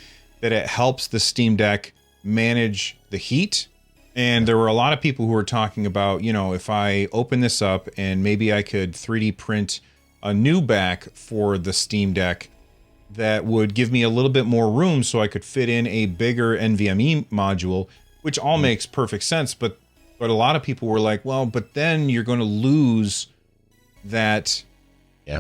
that it helps the Steam Deck manage the heat. And there were a lot of people who were talking about, if I open this up and maybe I could 3D print a new back for the Steam Deck that would give me a little bit more room so I could fit in a bigger NVMe module, which all makes perfect sense. But a lot of people were like, well, but then you're going to lose that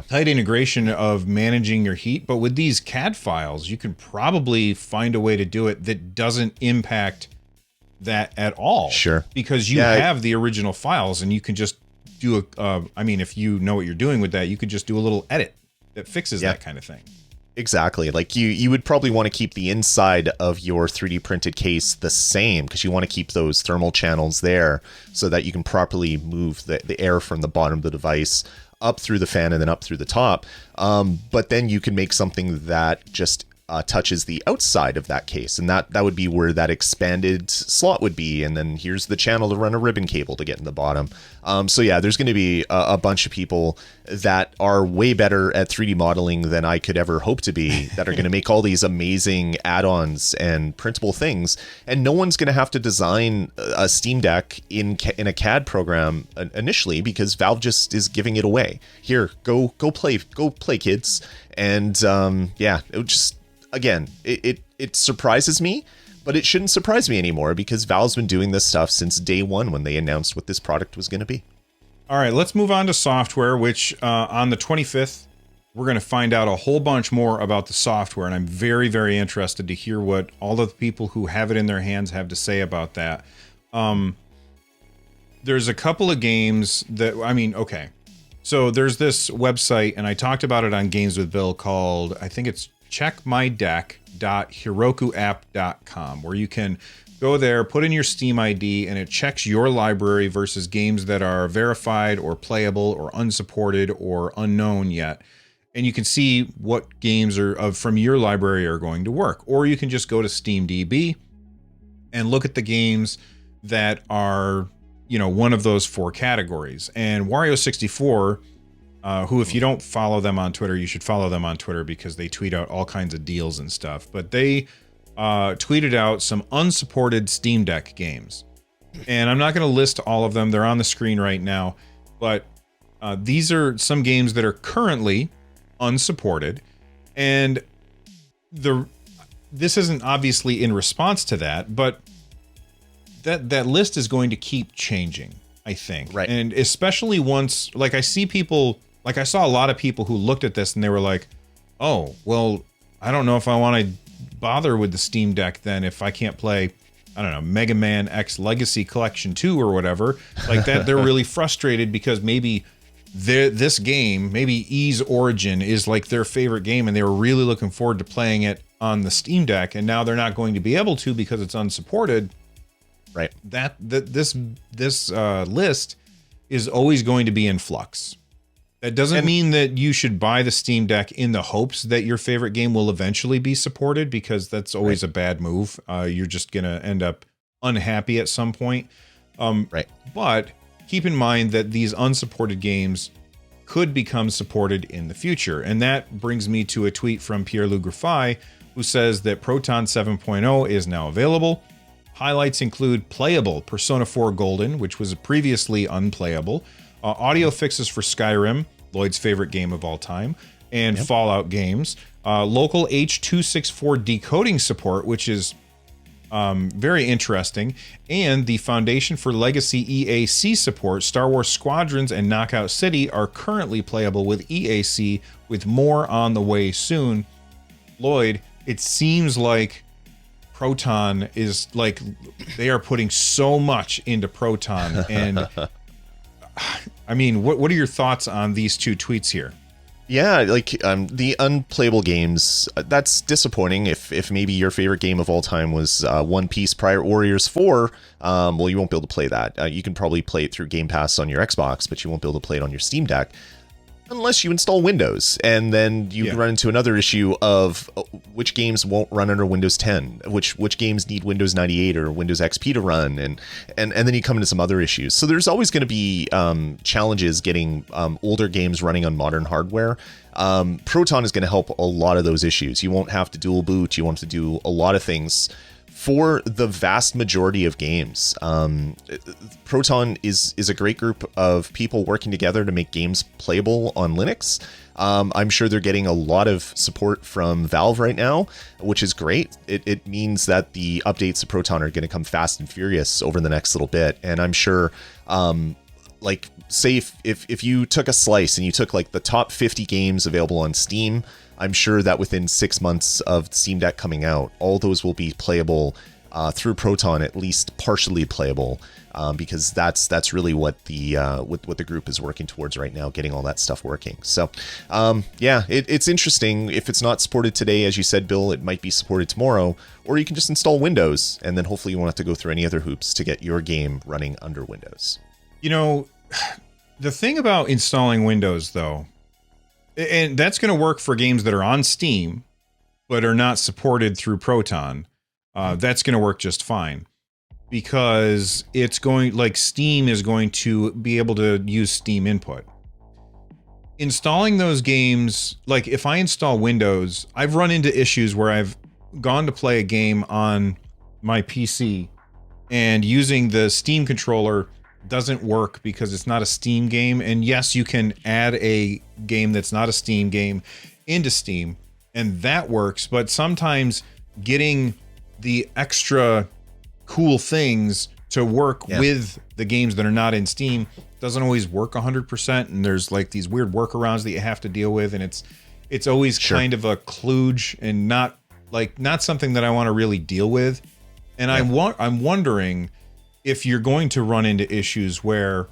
tight integration of managing your heat. But with these CAD files, you can probably find a way to do it that doesn't impact that at all. Sure. Because you have the original files and you can just do if you know what you're doing with that, you could just do a little edit that fixes that kind of thing. Exactly. Like you would probably want to keep the inside of your 3D printed case the same because you want to keep those thermal channels there so that you can properly move the air from the bottom of the device up through the fan and then up through the top. But then you can make something that just touches the outside of that case, and that would be where that expanded slot would be, and then here's the channel to run a ribbon cable to get in the bottom. So yeah, there's going to be a bunch of people that are way better at 3D modeling than I could ever hope to be that are going to make all these amazing add-ons and printable things, and no one's going to have to design a Steam Deck in a CAD program initially because Valve just is giving it away. Here, go play kids. And it just, again, it surprises me, but it shouldn't surprise me anymore because Valve's been doing this stuff since day one when they announced what this product was going to be. All right, let's move on to software, which on the 25th, we're going to find out a whole bunch more about the software, and I'm very, very interested to hear what all of the people who have it in their hands have to say about that. There's a couple of games that, so there's this website, and I talked about it on Games with Bill called, I think it's checkmydeck.herokuapp.com, where you can go there, put in your Steam ID, and it checks your library versus games that are verified or playable or unsupported or unknown yet. And you can see what games from your library are going to work. Or you can just go to SteamDB and look at the games that are, one of those four categories. And Wario64, who, if you don't follow them on Twitter, you should follow them on Twitter because they tweet out all kinds of deals and stuff. But they tweeted out some unsupported Steam Deck games. And I'm not going to list all of them. They're on the screen right now. But these are some games that are currently unsupported. And this isn't obviously in response to that, but that list is going to keep changing, I think. Right. And especially once, I saw a lot of people who looked at this and they were like, oh, well, I don't know if I want to bother with the Steam Deck then if I can't play, I don't know, Mega Man X Legacy Collection 2 or whatever. Like that, they're really frustrated because maybe this game, maybe Ys Origin is like their favorite game and they were really looking forward to playing it on the Steam Deck, and now they're not going to be able to because it's unsupported. Right. This list is always going to be in flux. That doesn't mean that you should buy the Steam Deck in the hopes that your favorite game will eventually be supported, because that's always a bad move. You're just going to end up unhappy at some point. But keep in mind that these unsupported games could become supported in the future. And that brings me to a tweet from Pierre-Luc Griffai, who says that Proton 7.0 is now available. Highlights include playable Persona 4 Golden, which was previously unplayable, audio fixes for Skyrim, Lloyd's favorite game of all time, and Fallout games, local H.264 decoding support, which is Very interesting. And the Foundation for Legacy EAC support, Star Wars Squadrons and Knockout City are currently playable with EAC, with more on the way soon. Lloyd, it seems like Proton is like, they are putting so much into Proton. And I mean, what are your thoughts on these two tweets here? Yeah, like the unplayable games, that's disappointing. If maybe your favorite game of all time was One Piece Pirate Warriors 4, well, you won't be able to play that. You can probably play it through Game Pass on your Xbox, but you won't be able to play it on your Steam Deck unless you install Windows. And then you run into another issue of which games won't run under Windows 10, which games need Windows 98 or Windows XP to run, and then you come into some other issues. So there's always going to be challenges getting older games running on modern hardware. Proton is going to help a lot of those issues. You won't have to dual boot. You won't have to do a lot of things for the vast majority of games. Proton is a great group of people working together to make games playable on Linux. I'm sure they're getting a lot of support from Valve right now, which is great. It means that the updates to Proton are going to come fast and furious over the next little bit. And I'm sure, like, say if you took a slice and you took like the top 50 games available on Steam, I'm sure that within 6 months of Steam Deck coming out, all those will be playable through Proton, at least partially playable, because that's really what the group is working towards right now, getting all that stuff working. So, yeah, it's interesting. If it's not supported today, as you said, Bill, it might be supported tomorrow, or you can just install Windows, and then hopefully you won't have to go through any other hoops to get your game running under Windows. You know, the thing about installing Windows, though, and that's going to work for games that are on Steam, but are not supported through Proton. That's going to work just fine, because it's going, like, Steam is going to be able to use Steam input. Installing those games, like if I install Windows, I've run into issues where I've gone to play a game on my PC and using the Steam controller doesn't work because it's not a Steam game. And yes, you can add a game that's not a Steam game into Steam, and that works. But sometimes getting the extra cool things to work with the games that are not in Steam doesn't always work 100%. And there's like these weird workarounds that you have to deal with. And it's always kind of a kludge and not something that I want to really deal with. And I'm wondering if you're going to run into issues where,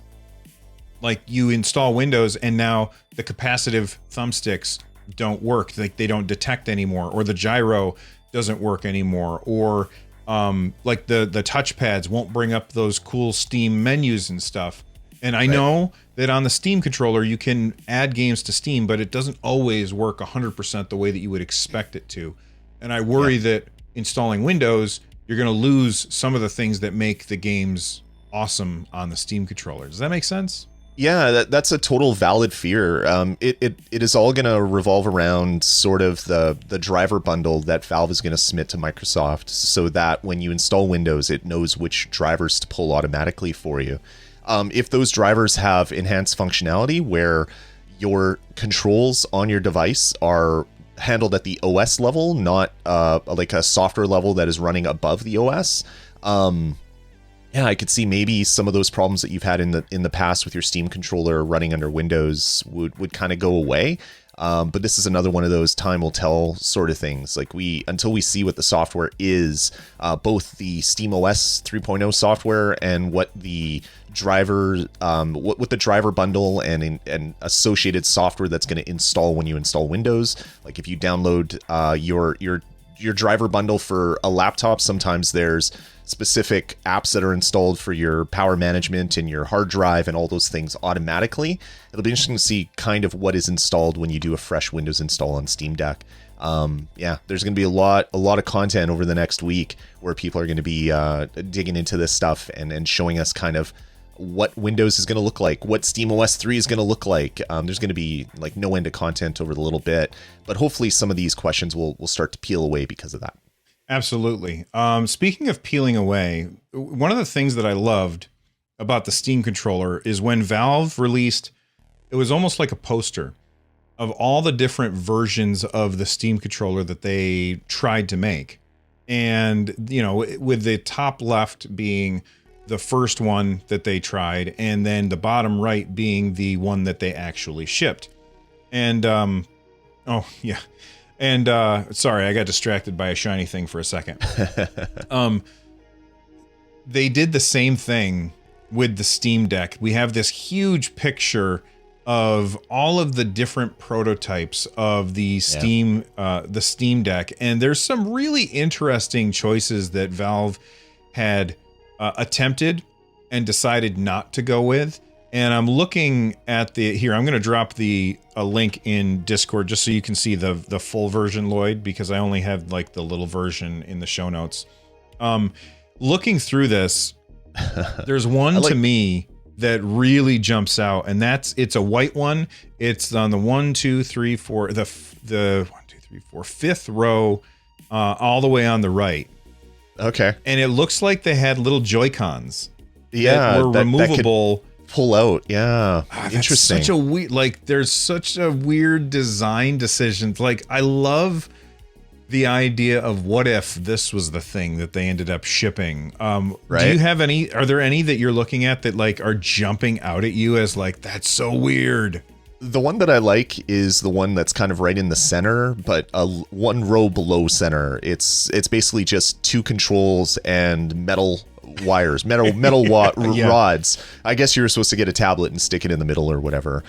like, you install Windows and now the capacitive thumbsticks don't work, like they don't detect anymore, or the gyro doesn't work anymore, or like the touchpads won't bring up those cool Steam menus and stuff. And I know that on the Steam controller you can add games to Steam, but it doesn't always work 100% the way that you would expect it to. And I worry that installing Windows, you're going to lose some of the things that make the games awesome on the Steam controller. Does that make sense? Yeah, that's a total valid fear. It is all going to revolve around sort of the driver bundle that Valve is going to submit to Microsoft, so that when you install Windows, it knows which drivers to pull automatically for you. If those drivers have enhanced functionality where your controls on your device are handled at the OS level, not like a software level that is running above the OS, yeah, I could see maybe some of those problems that you've had in the past with your Steam controller running under Windows would kind of go away. But this is another one of those time will tell sort of things. Like until we see what the software is, both the SteamOS 3.0 software and what the driver, what the driver bundle and associated software that's going to install when you install Windows. Like if you download your driver bundle for a laptop, sometimes there's specific apps that are installed for your power management and your hard drive and all those things automatically. It'll be interesting to see kind of what is installed when you do a fresh Windows install on Steam Deck. Yeah, there's going to be a lot of content over the next week where people are going to be digging into this stuff and showing us kind of what Windows is going to look like, what SteamOS 3 is going to look like. There's going to be like no end of content over the little bit, but hopefully some of these questions will start to peel away because of that. Absolutely. Speaking of peeling away, one of the things that I loved about the Steam controller is when Valve released, it was almost like a poster of all the different versions of the Steam controller that they tried to make. and with the top left being the first one that they tried, and then the bottom right being the one that they actually shipped. And oh yeah, and sorry, I got distracted by a shiny thing for a second. They did the same thing with the Steam Deck. We have this huge picture of all of the different prototypes of the Steam Deck, and there's some really interesting choices that Valve had attempted and decided not to go with. And I'm looking at here. I'm going to drop a link in Discord just so you can see the full version, Lloyd, because I only have like the little version in the show notes. Looking through this, there's one to me that really jumps out, and it's a white one. It's on the 1, 2, 3, 4, the 1, 2, 3, 4, fifth row, all the way on the right. Okay. And it looks like they had little Joy-Cons. Yeah, that were removable. That could pull out. Yeah. Interesting. Such a weird, there's such a weird design decision. Like, I love the idea of what if this was the thing that they ended up shipping. Right. Do you have any, are there any that you're looking at that like are jumping out at you as like, that's so weird? The one that I like is the one that's kind of right in the center, but one row below center. It's basically just two controls and metal wires, metal rods. I guess you're supposed to get a tablet and stick it in the middle or whatever.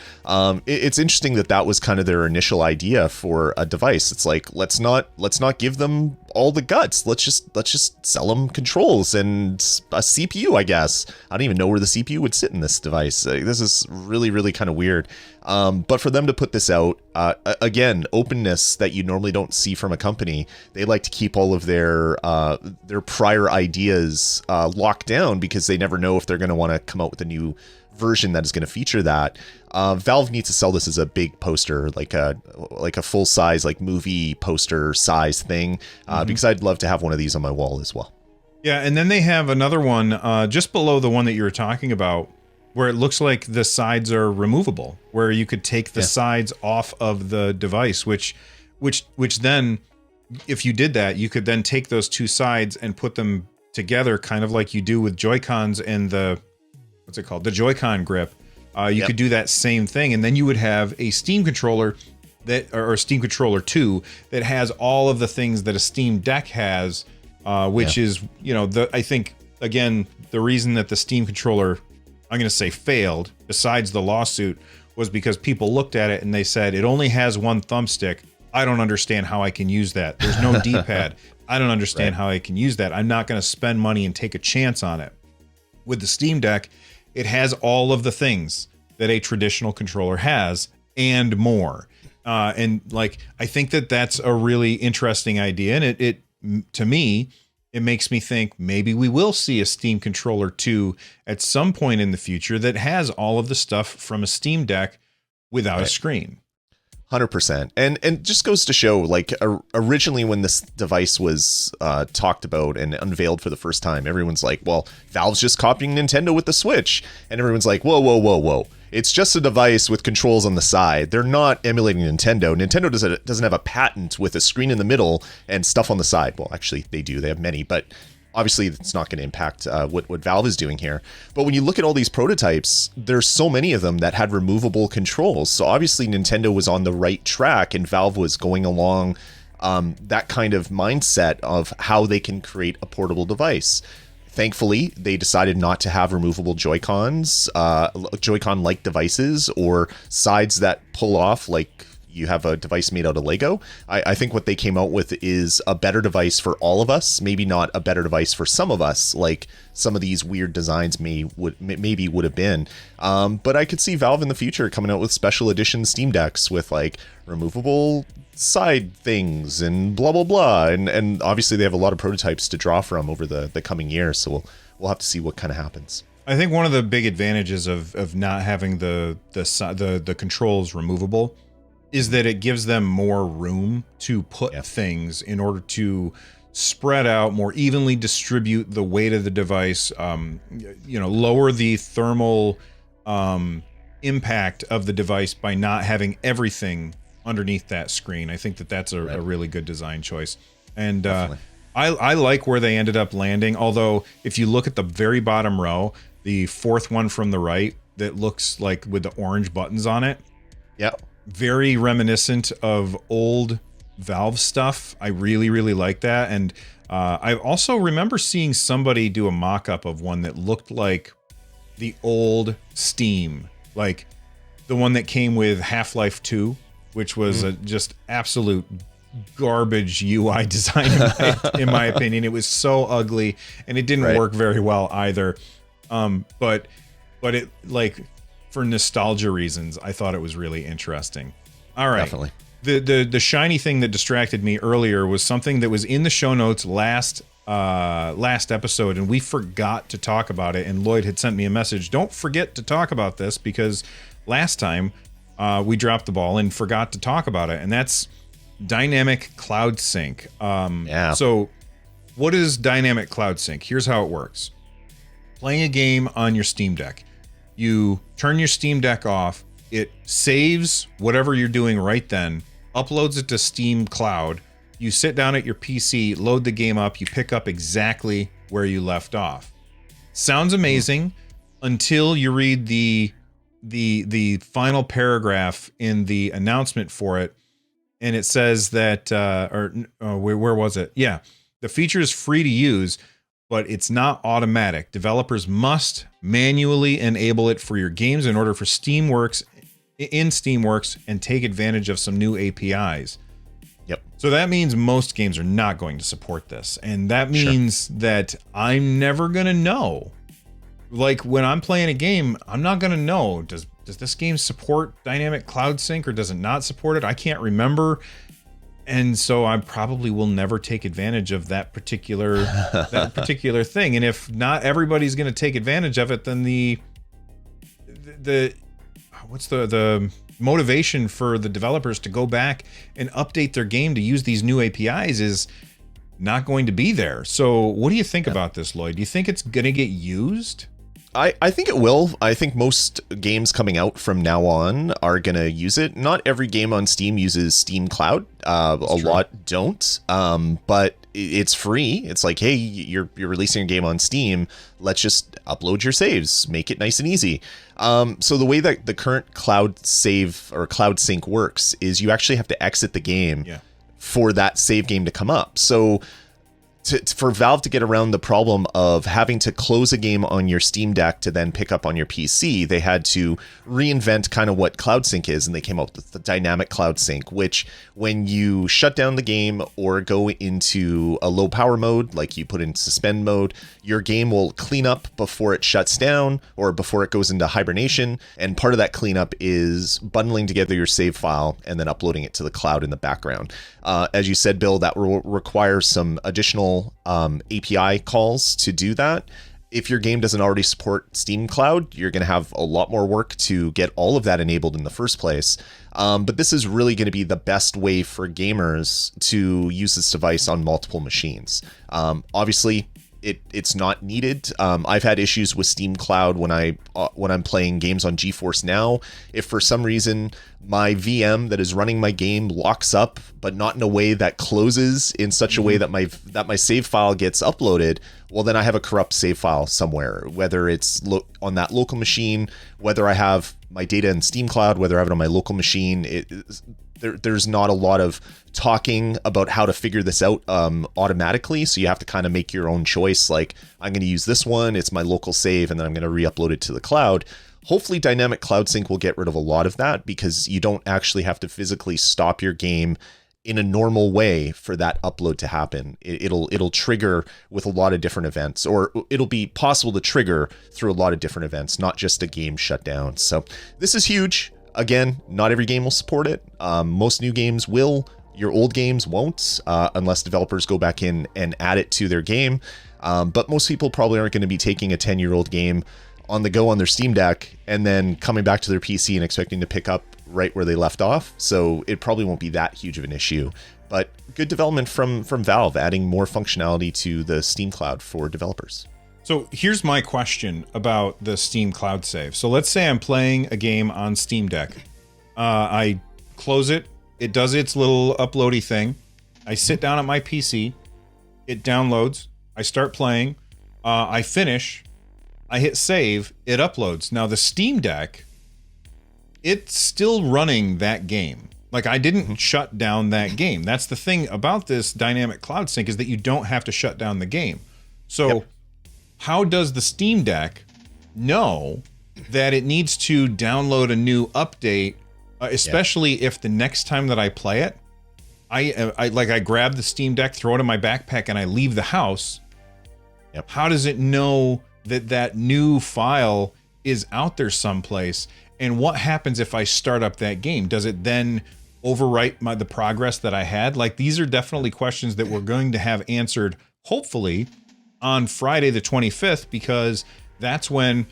It's interesting that was kind of their initial idea for a device. It's like, let's not give them all the guts. Let's just sell them controls and a CPU, I guess. I don't even know where the CPU would sit in this device. This is really, really kind of weird. But for them to put this out, again, openness that you normally don't see from a company. They like to keep all of their prior ideas locked down because they never know if they're going to want to come out with a new version that is going to feature that. Valve needs to sell this as a big poster, like a full size, like movie poster size thing, because I'd love to have one of these on my wall as well. Yeah, and then they have another one just below the one that you were talking about, where it looks like the sides are removable, where you could take the sides off of the device, which then, if you did that, you could then take those two sides and put them together, kind of like you do with Joy-Cons and the Joy-Con grip. You could do that same thing, and then you would have a Steam controller or Steam Controller 2 that has all of the things that a Steam Deck has, which is, I think, again, the reason that the Steam controller, I'm going to say, failed, besides the lawsuit, was because people looked at it and they said, it only has one thumbstick. I don't understand how I can use that. There's no D-pad. I don't understand how I can use that. I'm not going to spend money and take a chance on it. With the Steam Deck, it has all of the things that a traditional controller has and more. And like, I think that that's a really interesting idea. And it to me, it makes me think maybe we will see a Steam Controller 2 at some point in the future that has all of the stuff from a Steam Deck without a screen. 100%. And just goes to show, like, originally when this device was talked about and unveiled for the first time, everyone's like, well, Valve's just copying Nintendo with the Switch. And everyone's like, whoa. It's just a device with controls on the side. They're not emulating Nintendo. Nintendo doesn't have a patent with a screen in the middle and stuff on the side. Well, actually, they do. They have many, but obviously it's not going to impact what Valve is doing here. But when you look at all these prototypes, there's so many of them that had removable controls. So obviously Nintendo was on the right track and Valve was going along that kind of mindset of how they can create a portable device. Thankfully, they decided not to have removable Joy-Cons, Joy-Con-like devices, or sides that pull off like you have a device made out of Lego. I think what they came out with is a better device for all of us, maybe not a better device for some of us, like some of these weird designs maybe would have been. But I could see Valve in the future coming out with special edition Steam Decks with like removable side things and blah blah blah, and obviously they have a lot of prototypes to draw from over the coming years, so we'll have to see what kind of happens. I think one of the big advantages of not having the controls removable is that it gives them more room to put things in order to spread out, more evenly distribute the weight of the device, lower the thermal impact of the device by not having everything underneath that screen. I think that that's a really good design choice. And I like where they ended up landing. Although if you look at the very bottom row, the fourth one from the right that looks like with the orange buttons on it. Yep. Very reminiscent of old Valve stuff. I really, really like that. And I also remember seeing somebody do a mock-up of one that looked like the old Steam, like the one that came with Half-Life 2, which was a just absolute garbage UI design in my opinion. It was so ugly, and it didn't work very well either. But it, like, for nostalgia reasons, I thought it was really interesting. All right. Definitely. The shiny thing that distracted me earlier was something that was in the show notes last episode, and we forgot to talk about it, and Lloyd had sent me a message. Don't forget to talk about this, because last time we dropped the ball and forgot to talk about it, and that's dynamic cloud sync. So what is dynamic cloud sync? Here's how it works. Playing a game on your Steam Deck. You turn your Steam Deck off, it saves whatever you're doing right then, uploads it to Steam Cloud, you sit down at your PC, load the game up, you pick up exactly where you left off. Sounds amazing until you read the final paragraph in the announcement for it, and it says that, where was it? Yeah, the feature is free to use, but it's not automatic. Developers must manually enable it for your games in order for Steamworks and take advantage of some new APIs. Yep. So that means most games are not going to support this. And that means that I'm never going to know. Like, when I'm playing a game, I'm not going to know, does this game support dynamic cloud sync or does it not support it? I can't remember. And so I probably will never take advantage of that particular thing. And if not everybody's going to take advantage of it, then the motivation for the developers to go back and update their game to use these new APIs is not going to be there. So what do you think about this, Lloyd? Do you think it's going to get used? I think it will. I think most games coming out from now on are going to use it. Not every game on Steam uses Steam Cloud. A lot don't. But it's free. It's like, hey, you're releasing a game on Steam. Let's just upload your saves. Make it nice and easy. So the way that the current cloud save or cloud sync works is you actually have to exit the game for that save game to come up. So for Valve to get around the problem of having to close a game on your Steam Deck to then pick up on your PC, they had to reinvent kind of what Cloud Sync is, and they came up with the dynamic Cloud Sync, which when you shut down the game or go into a low power mode, like you put in suspend mode, your game will clean up before it shuts down or before it goes into hibernation, and part of that cleanup is bundling together your save file and then uploading it to the cloud in the background. As you said, Bill, that will require some additional API calls to do that. If your game doesn't already support Steam Cloud, you're going to have a lot more work to get all of that enabled in the first place. But this is really going to be the best way for gamers to use this device on multiple machines. Obviously, it's not needed. I've had issues with Steam Cloud when I'm playing games on GeForce Now. If for some reason my VM that is running my game locks up, but not in a way that closes in such a way that my save file gets uploaded, well, then I have a corrupt save file somewhere, whether it's on that local machine, whether I have my data in Steam Cloud, whether I have it on my local machine. There's not a lot of talking about how to figure this out automatically, so you have to kind of make your own choice, like, I'm going to use this one, it's my local save, and then I'm going to re-upload it to the cloud. Hopefully Dynamic Cloud Sync will get rid of a lot of that, because you don't actually have to physically stop your game in a normal way for that upload to happen. It'll trigger with a lot of different events, or it'll be possible to trigger through a lot of different events, not just a game shutdown. So this is huge. Again, not every game will support it. Most new games will. Your old games won't, unless developers go back in and add it to their game. But most people probably aren't going to be taking a 10-year-old game on the go on their Steam Deck and then coming back to their PC and expecting to pick up right where they left off. So it probably won't be that huge of an issue. But good development from Valve, adding more functionality to the Steam Cloud for developers. So here's my question about the Steam Cloud Save. So let's say I'm playing a game on Steam Deck. I close it. It does its little uploady thing. I sit down at my PC, it downloads, I start playing, I finish, I hit save, it uploads. Now the Steam Deck, it's still running that game. Like, I didn't shut down that game. That's the thing about this dynamic cloud sync, is that you don't have to shut down the game. So how does the Steam Deck know that it needs to download a new update, especially if the next time that I play it, I grab the Steam Deck, throw it in my backpack, and I leave the house? How does it know that that new file is out there someplace? And what happens if I start up that game? Does it then overwrite the progress that I had? Like, these are definitely questions that we're going to have answered, hopefully, on Friday the 25th, because that's when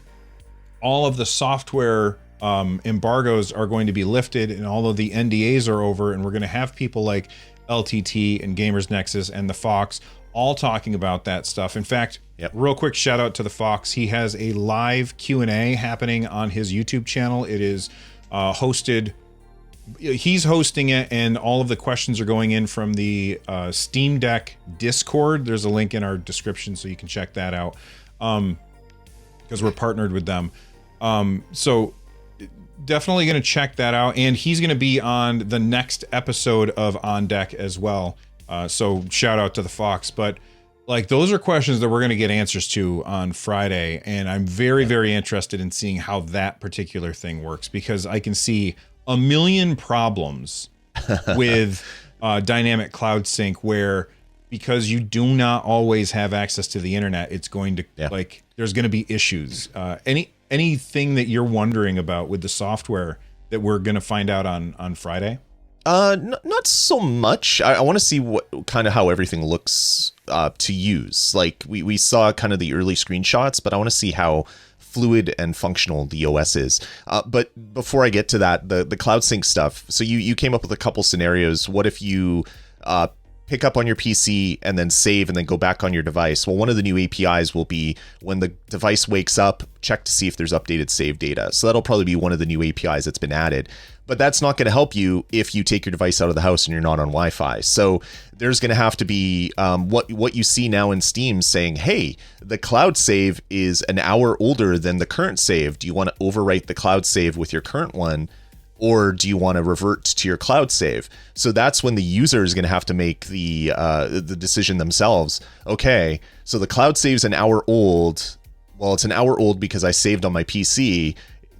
all of the software embargoes are going to be lifted and all of the NDAs are over, and we're going to have people like LTT and Gamers Nexus and the Fox all talking about that stuff. In fact, real quick shout out to the Fox. He has a live Q&A happening on his YouTube channel. It is hosted. He's hosting it, and all of the questions are going in from the Steam Deck Discord. There's a link in our description, so you can check that out, because we're partnered with them. So definitely going to check that out, and he's going to be on the next episode of On Deck as well. So shout out to the Fox. But like, those are questions that we're going to get answers to on Friday, and I'm very, very interested in seeing how that particular thing works, because I can see a million problems with dynamic cloud sync, where, because you do not always have access to the internet, it's going to like, there's going to be issues. Anything that you're wondering about with the software that we're going to find out on Friday? Not so much. I want to see what kind of how everything looks to use. Like, we saw kind of the early screenshots, but I want to see how fluid and functional the OS is. But before I get to that, the cloud sync stuff. So you came up with a couple scenarios. What if you pick up on your PC and then save and then go back on your device? Well, one of the new APIs will be, when the device wakes up, check to see if there's updated save data. So that'll probably be one of the new APIs that's been added. But that's not going to help you if you take your device out of the house and you're not on Wi-Fi. So there's going to have to be what you see now in Steam saying, hey, the cloud save is an hour older than the current save. Do you want to overwrite the cloud save with your current one, or do you want to revert to your cloud save? So that's when the user is going to have to make the decision themselves. Okay, so the cloud save's an hour old. Well, it's an hour old because I saved on my PC.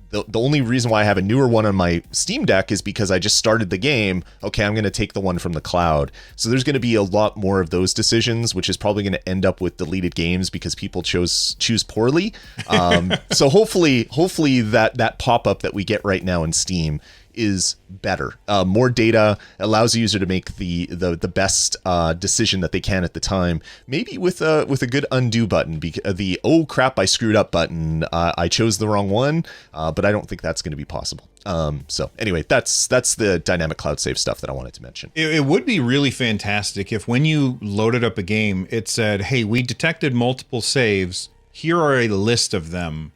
The only reason why I have a newer one on my Steam Deck is because I just started the game. Okay, I'm going to take the one from the cloud. So there's going to be a lot more of those decisions, which is probably going to end up with deleted games because people choose poorly. So hopefully that pop-up that we get right now in Steam is better. More data allows the user to make the best decision that they can at the time. Maybe with a good undo button, the "oh crap, I screwed up" button. I chose the wrong one, but I don't think that's going to be possible. So anyway, that's the dynamic cloud save stuff that I wanted to mention. It would be really fantastic if, when you loaded up a game, it said, "Hey, we detected multiple saves. Here are a list of them,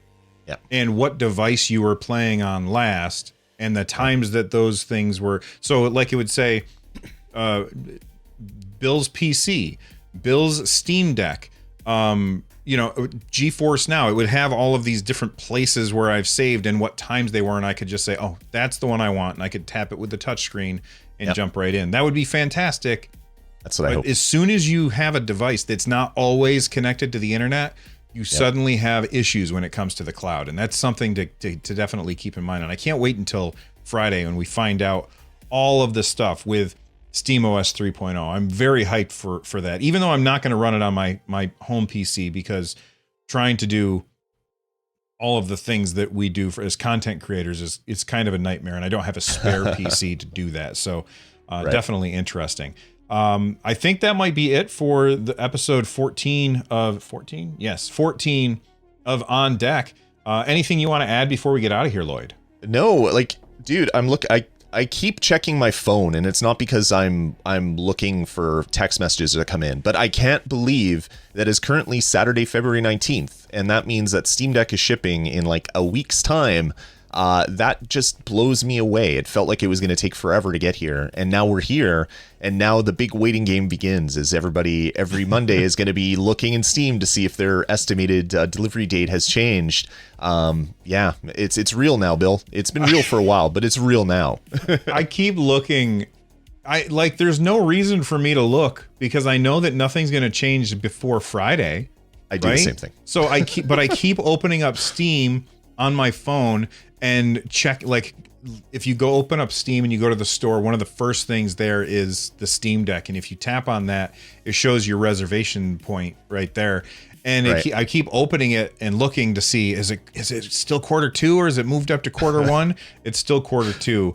and what device you were playing on last." And the times that those things were. So like, it would say, Bill's PC, Bill's Steam Deck, GeForce Now. It would have all of these different places where I've saved and what times they were. And I could just say, oh, that's the one I want. And I could tap it with the touchscreen and jump right in. That would be fantastic. That's what I hope. As soon as you have a device that's not always connected to the internet, you suddenly have issues when it comes to the cloud. And that's something to definitely keep in mind. And I can't wait until Friday when we find out all of the stuff with SteamOS 3.0. I'm very hyped for that, even though I'm not going to run it on my home PC, because trying to do all of the things that we do as content creators it's kind of a nightmare, and I don't have a spare PC to do that. So definitely interesting. I think that might be it for the episode 14 of 14. Yes, 14 of On Deck. Anything you want to add before we get out of here, Lloyd? No, like, dude, I keep checking my phone, and it's not because I'm looking for text messages that come in, but I can't believe that is currently Saturday, February 19th, and that means that Steam Deck is shipping in like a week's time. That just blows me away. It felt like it was going to take forever to get here, and now we're here, and now the big waiting game begins as everybody every Monday is going to be looking in Steam to see if their estimated delivery date has changed. Yeah, it's real now, Bill. It's been real for a while, but it's real now. I keep looking. There's no reason for me to look because I know that nothing's going to change before Friday. I do the same thing. So I keep opening up Steam on my phone and check, like, if you go open up Steam and you go to the store, one of the first things there is the Steam Deck. And if you tap on that, it shows your reservation point right there. And I keep opening it and looking to see, is it still Q2 or is it moved up to Q1? It's still Q2.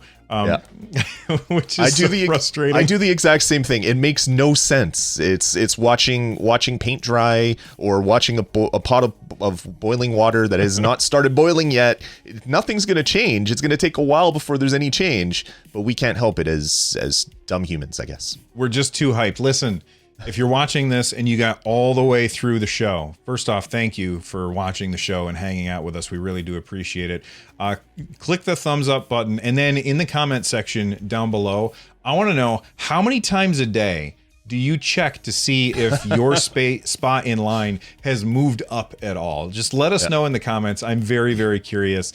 Which is frustrating. I do the exact same thing. It makes no sense. It's watching paint dry or watching a pot of boiling water that has not started boiling yet. Nothing's going to change. It's going to take a while before there's any change, but we can't help it as dumb humans, I guess. We're just too hyped. Listen, if you're watching this and you got all the way through the show, first off, thank you for watching the show and hanging out with us. We really do appreciate it. Click the thumbs up button, and then in the comment section down below, I want to know how many times a day do you check to see if your spot in line has moved up at all? Just let us know in the comments. I'm very, very curious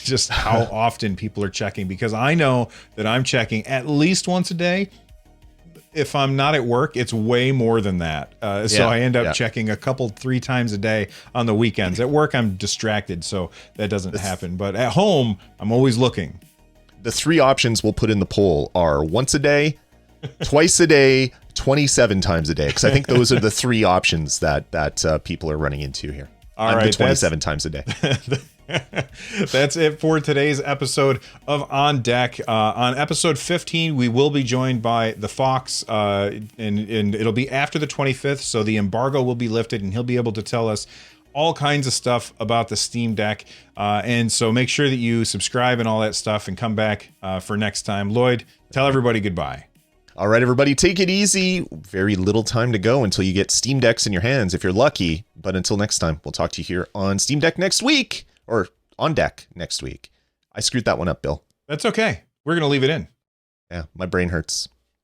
just how often people are checking, because I know that I'm checking at least once a day. If I'm not at work, it's way more than that. So I end up checking 3 times a day on the weekends. At work, I'm distracted, so that doesn't happen. But at home, I'm always looking. The 3 options we'll put in the poll are once a day, twice a day, 27 times a day. Because I think those are the 3 options that people are running into here. All right, the 27 times a day. That's it for today's episode of On Deck. On episode 15, we will be joined by the Fox, and it'll be after the 25th, so the embargo will be lifted, and he'll be able to tell us all kinds of stuff about the Steam Deck. And so make sure that you subscribe and all that stuff, and come back for next time. Lloyd, tell everybody goodbye. All right, everybody, take it easy. Very little time to go until you get Steam Decks in your hands, if you're lucky. But until next time, we'll talk to you here on Steam Deck next week. Or On Deck next week. I screwed that one up, Bill. That's okay. We're going to leave it in. Yeah, my brain hurts.